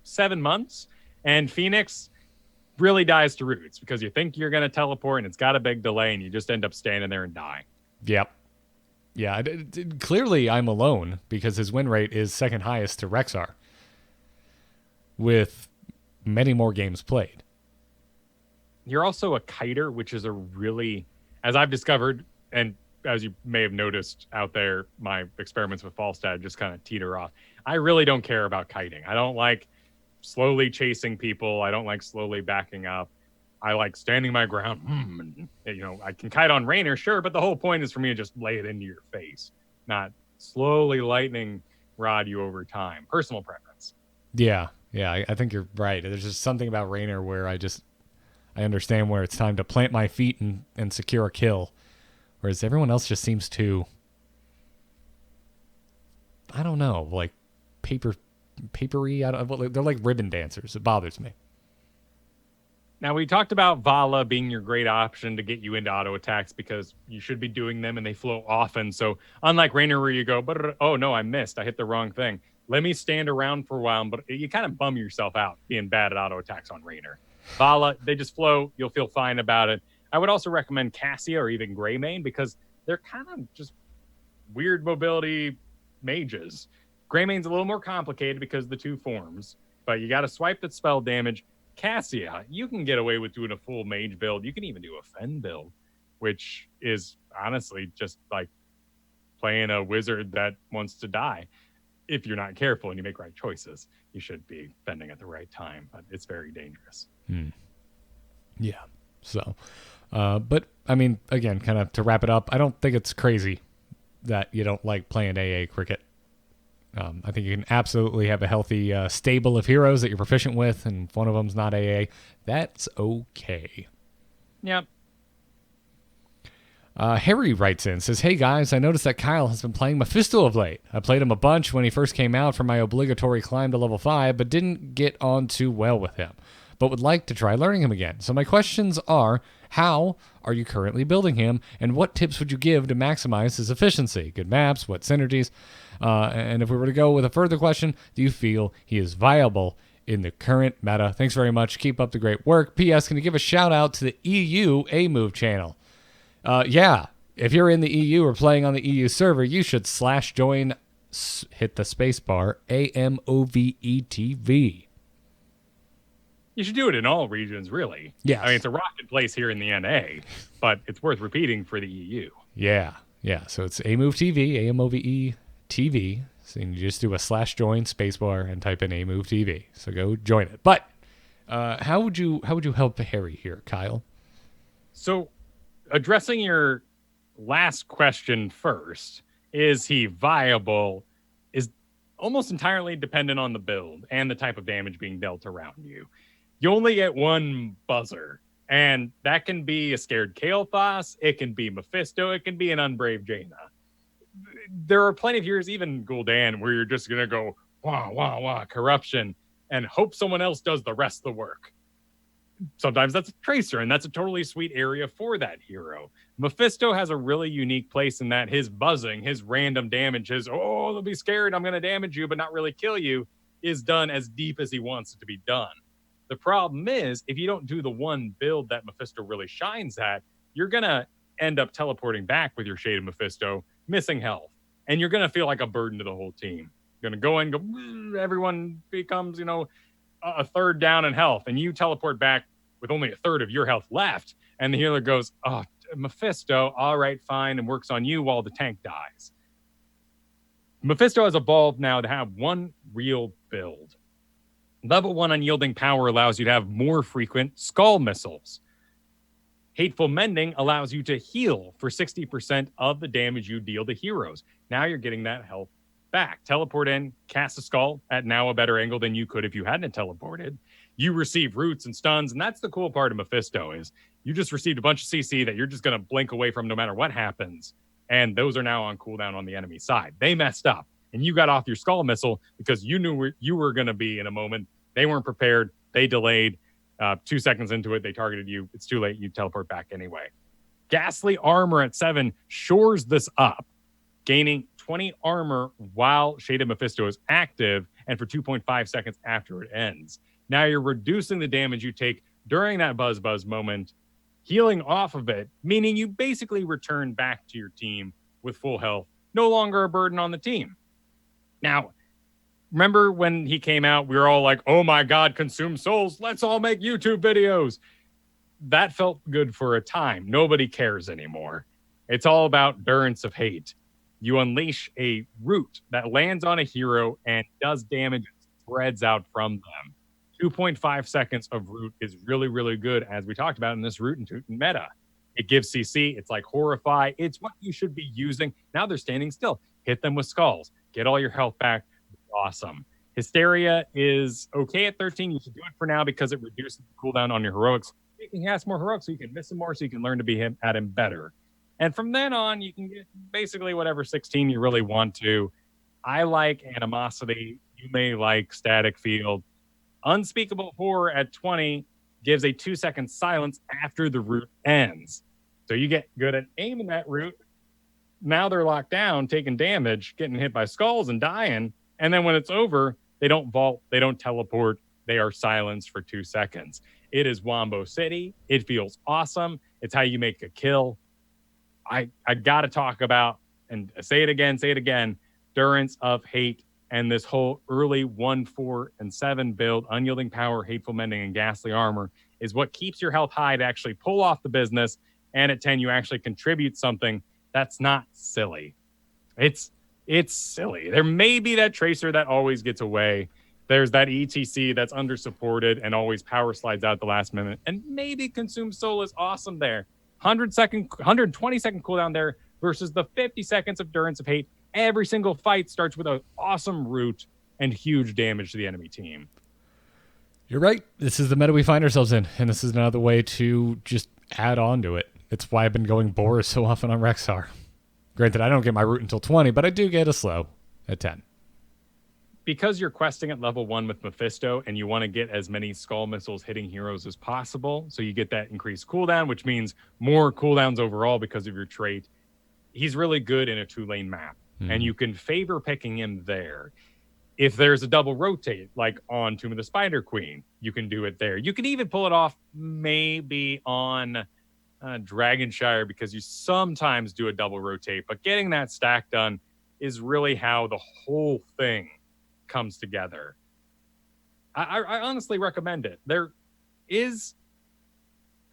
7 months. And Phoenix really dies to roots because you think you're going to teleport, and it's got a big delay, and you just end up standing there and die. Yep. Yeah, clearly I'm alone because his win rate is second highest to Rexar with many more games played. You're also a kiter, which is a really, as I've discovered, and as you may have noticed out there, my experiments with Falstad just kind of teeter off. I really don't care about kiting. I don't like slowly chasing people. I don't like slowly backing up. I like standing my ground. I can kite on Raynor, sure, but the whole point is for me to just lay it into your face, not slowly lightning rod you over time. Personal preference. Yeah, I think you're right. There's just something about Raynor where I understand where it's time to plant my feet and secure a kill, whereas everyone else just seems to, I don't know, like papery. They're like ribbon dancers. It bothers me. Now, we talked about Vala being your great option to get you into auto attacks because you should be doing them and they flow often. So unlike Raynor where you go, oh no, I missed. I hit the wrong thing. Let me stand around for a while, but you kind of bum yourself out being bad at auto attacks on Raynor. Vala, they just flow. You'll feel fine about it. I would also recommend Cassia or even Greymane because they're kind of just weird mobility mages. Greymane's a little more complicated because of the 2 forms, but you got to swipe that spell damage. Cassia, you can get away with doing a full mage build. You can even do a Fen build, which is honestly just like playing a wizard that wants to die. If you're not careful and you make right choices, you should be fending at the right time, but it's very dangerous. Yeah. So, but I mean, again, kind of to wrap it up, I don't think it's crazy that you don't like playing AA cricket. I think you can absolutely have a healthy stable of heroes that you're proficient with, and if one of them's not AA, that's okay. Yep. Harry writes in, says, "Hey guys, I noticed that Kyle has been playing Mephisto of late. I played him a bunch when he first came out for my obligatory climb to level 5, but didn't get on too well with him, but would like to try learning him again. So my questions are, how are you currently building him, and what tips would you give to maximize his efficiency? Good maps, what synergies? And if we were to go with a further question, do you feel he is viable in the current meta? Thanks very much. Keep up the great work. P.S. Can you give a shout out to the EU A-Move channel? Yeah, if you're in the EU or playing on the EU server, you should /join, hit the space bar, AMOVETV. You should do it in all regions, really. Yes. I mean, it's a rocket place here in the NA, but it's worth repeating for the EU. Yeah. So it's AMOVETV, AMOVETV. So you just do a /join spacebar and type in AMOVETV. So go join it. But how would you help Harry here, Kyle? So, addressing your last question first, is he viable, is almost entirely dependent on the build and the type of damage being dealt around you. You only get one buzzer, and that can be a scared Kael'thas, it can be Mephisto, it can be an unbrave Jaina. There are plenty of years, even Gul'dan, where you're just going to go, wah, wah, wah, corruption, and hope someone else does the rest of the work. Sometimes that's a Tracer, and that's a totally sweet area for that hero. Mephisto has a really unique place in that his buzzing, his random damage, his, oh, they'll be scared, I'm going to damage you, but not really kill you, is done as deep as he wants it to be done. The problem is, if you don't do the one build that Mephisto really shines at, you're going to end up teleporting back with your Shade of Mephisto, missing health, and you're going to feel like a burden to the whole team. You're going to go in, go, everyone becomes, a third down in health, and you teleport back with only a third of your health left, and the healer goes, oh, Mephisto, all right, fine, and works on you while the tank dies. Mephisto has evolved now to have one real build. Level 1 Unyielding Power allows you to have more frequent skull missiles. Hateful Mending allows you to heal for 60% of the damage you deal to heroes. Now you're getting that health back. Teleport in, cast a skull at now a better angle than you could if you hadn't teleported. You receive roots and stuns, and that's the cool part of Mephisto is you just received a bunch of CC that you're just going to blink away from no matter what happens, and those are now on cooldown on the enemy side. They messed up, and you got off your skull missile because you knew where you were going to be in a moment. They weren't prepared. They delayed. 2 seconds into it, they targeted you. It's too late. You teleport back anyway. Ghastly Armor at 7 shores this up, gaining 20 armor while Shade of Mephisto is active and for 2.5 seconds after it ends. Now you're reducing the damage you take during that buzz moment, healing off of it, meaning you basically return back to your team with full health, no longer a burden on the team. Now, remember when he came out, we were all like, oh my God, consume souls. Let's all make YouTube videos. That felt good for a time. Nobody cares anymore. It's all about Durance of Hate. You unleash a root that lands on a hero and does damage and spreads out from them. 2.5 seconds of root is really, really good, as we talked about in this root and toot meta. It gives CC. It's like Horrify. It's what you should be using. Now they're standing still. Hit them with skulls. Get all your health back. Awesome. Hysteria is okay at 13. You should do it for now because it reduces the cooldown on your heroics. You can cast more heroics so you can miss him more so you can learn to be at him better. And from then on, you can get basically whatever 16 you really want to. I like Animosity. You may like Static Field. Unspeakable Horror at 20 gives a 2-second silence after the root ends. So you get good at aiming that root. Now they're locked down, taking damage, getting hit by skulls and dying. And then when it's over, they don't vault, they don't teleport, they are silenced for 2 seconds. It is Wombo City. It feels awesome. It's how you make a kill. I got to talk about, and say it again, Durance of Hate And this whole early 1, 4, and 7 build, unyielding power, hateful mending, and ghastly armor, is what keeps your health high to actually pull off the business. And at 10, you actually contribute something that's not silly. It's silly. There may be that tracer that always gets away. There's that ETC that's undersupported and always power slides out at the last minute. And maybe Consume Soul is awesome there. 120 second cooldown there versus the 50 seconds of Durance of Hate. Every single fight starts with an awesome root and huge damage to the enemy team. You're right. This is the meta we find ourselves in, and this is another way to just add on to it. It's why I've been going Boris so often on Rexar. Granted, I don't get my root until 20, but I do get a slow at 10. Because you're questing at level 1 with Mephisto, and you want to get as many Skull Missiles hitting heroes as possible, so you get that increased cooldown, which means more cooldowns overall because of your trait. He's really good in a 2-lane map, and you can favor picking him there. If there's a double rotate, like on Tomb of the Spider Queen, you can do it there. You can even pull it off maybe on Dragonshire, because you sometimes do a double rotate, but getting that stack done is really how the whole thing comes together. I honestly recommend it. There is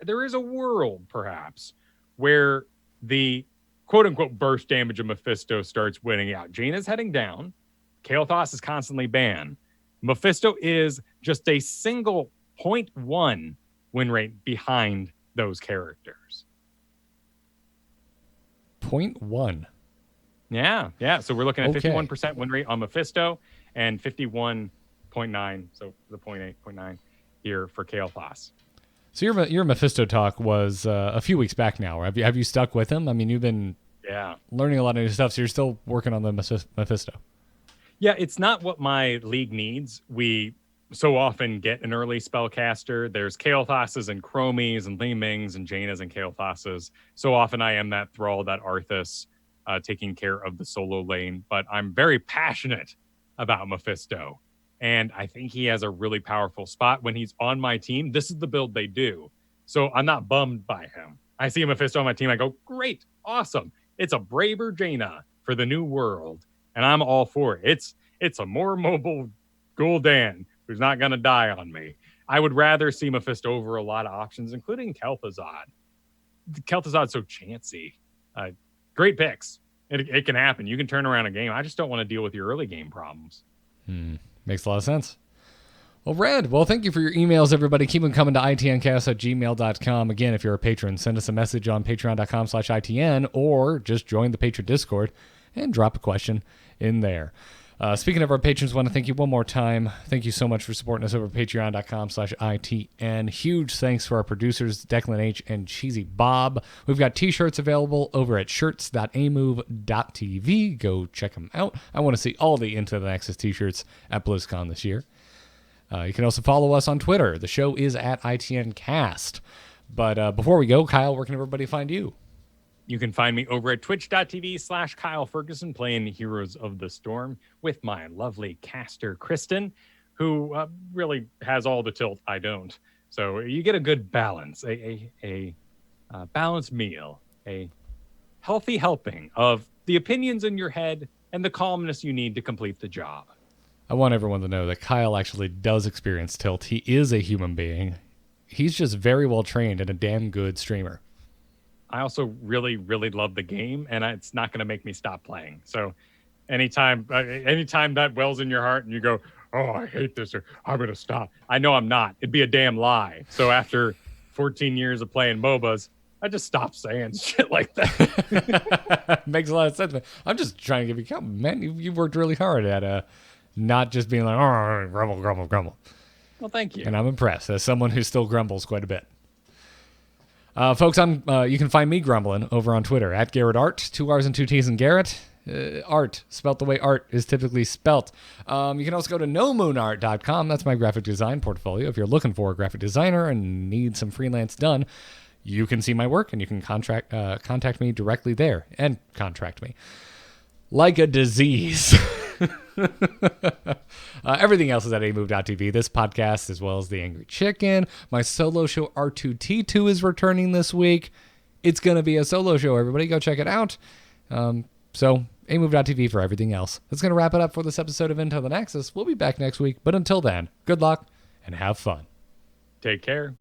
a world, perhaps, where the quote-unquote burst damage of Mephisto starts winning out. Jaina's heading down. Kael'thas is constantly banned. Mephisto is just a single 0.1 win rate behind those characters. 0.1. Yeah. So we're looking at Okay. 51% win rate on Mephisto and 51.9, so the 0.8, here for Kael'thas. So your Mephisto talk was a few weeks back now. Have you stuck with him? I mean, you've been learning a lot of new stuff, so you're still working on the Mephisto. Yeah, it's not what my league needs. We so often get an early spellcaster. There's Kael'thas's and Chromies and Li Ming's and Jaina's and Kael'thas's. So often I am that Thrall, that Arthas, taking care of the solo lane. But I'm very passionate about Mephisto. And I think he has a really powerful spot. When he's on my team, this is the build they do. So I'm not bummed by him. I see Mephisto on my team, I go, great, awesome. It's a braver Jaina for the new world. And I'm all for it. It's a more mobile Gul'dan who's not going to die on me. I would rather see Mephisto over a lot of options, including Kel'Thuzad. Kel'Thuzad's so chancy. Great picks. It can happen. You can turn around a game. I just don't want to deal with your early game problems. Makes a lot of sense. Well, Red, thank you for your emails, everybody. Keep them coming to itncast@gmail.com. Again, if you're a patron, send us a message on patreon.com/ITN or just join the patron Discord and drop a question in there. Speaking of our patrons, I want to thank you one more time. Thank you so much for supporting us over at patreon.com/ITN. Huge thanks to our producers, Declan H. and Cheesy Bob. We've got t-shirts available over at shirts.amove.tv. Go check them out. I want to see all the Into the Nexus t-shirts at BlizzCon this year. You can also follow us on Twitter. The show is at ITNcast. But before we go, Kyle, where can everybody find you? You can find me over at twitch.tv/Kyle Fergusson playing Heroes of the Storm with my lovely caster, Kristen, who really has all the tilt I don't. So you get a good balance, a balanced meal, a healthy helping of the opinions in your head and the calmness you need to complete the job. I want everyone to know that Kyle actually does experience tilt. He is a human being. He's just very well trained and a damn good streamer. I also really, really love the game, and it's not going to make me stop playing. So anytime that wells in your heart and you go, oh, I hate this, or I'm going to stop. I know I'm not. It'd be a damn lie. So after 14 years of playing MOBAs, I just stopped saying shit like that. Makes a lot of sense. Man. I'm just trying to give you compliment. Man, you worked really hard at not just being like, oh, grumble, grumble, grumble. Well, thank you. And I'm impressed as someone who still grumbles quite a bit. Folks, you can find me grumbling over on Twitter at Garrett Art, 2 R's and 2 T's in Garrett. Art, spelt the way art is typically spelt. You can also go to nomoonart.com. That's my graphic design portfolio. If you're looking for a graphic designer and need some freelance done, you can see my work and you can contact me directly there and contract me. Like a disease. Everything else is at amove.tv. This podcast, as well as The Angry Chicken. My solo show R2T2 is returning this week. It's going to be a solo show, everybody. Go check it out. So amove.tv for everything else. That's going to wrap it up for this episode of Into the Nexus. We'll be back next week, but until then, good luck and have fun. Take care.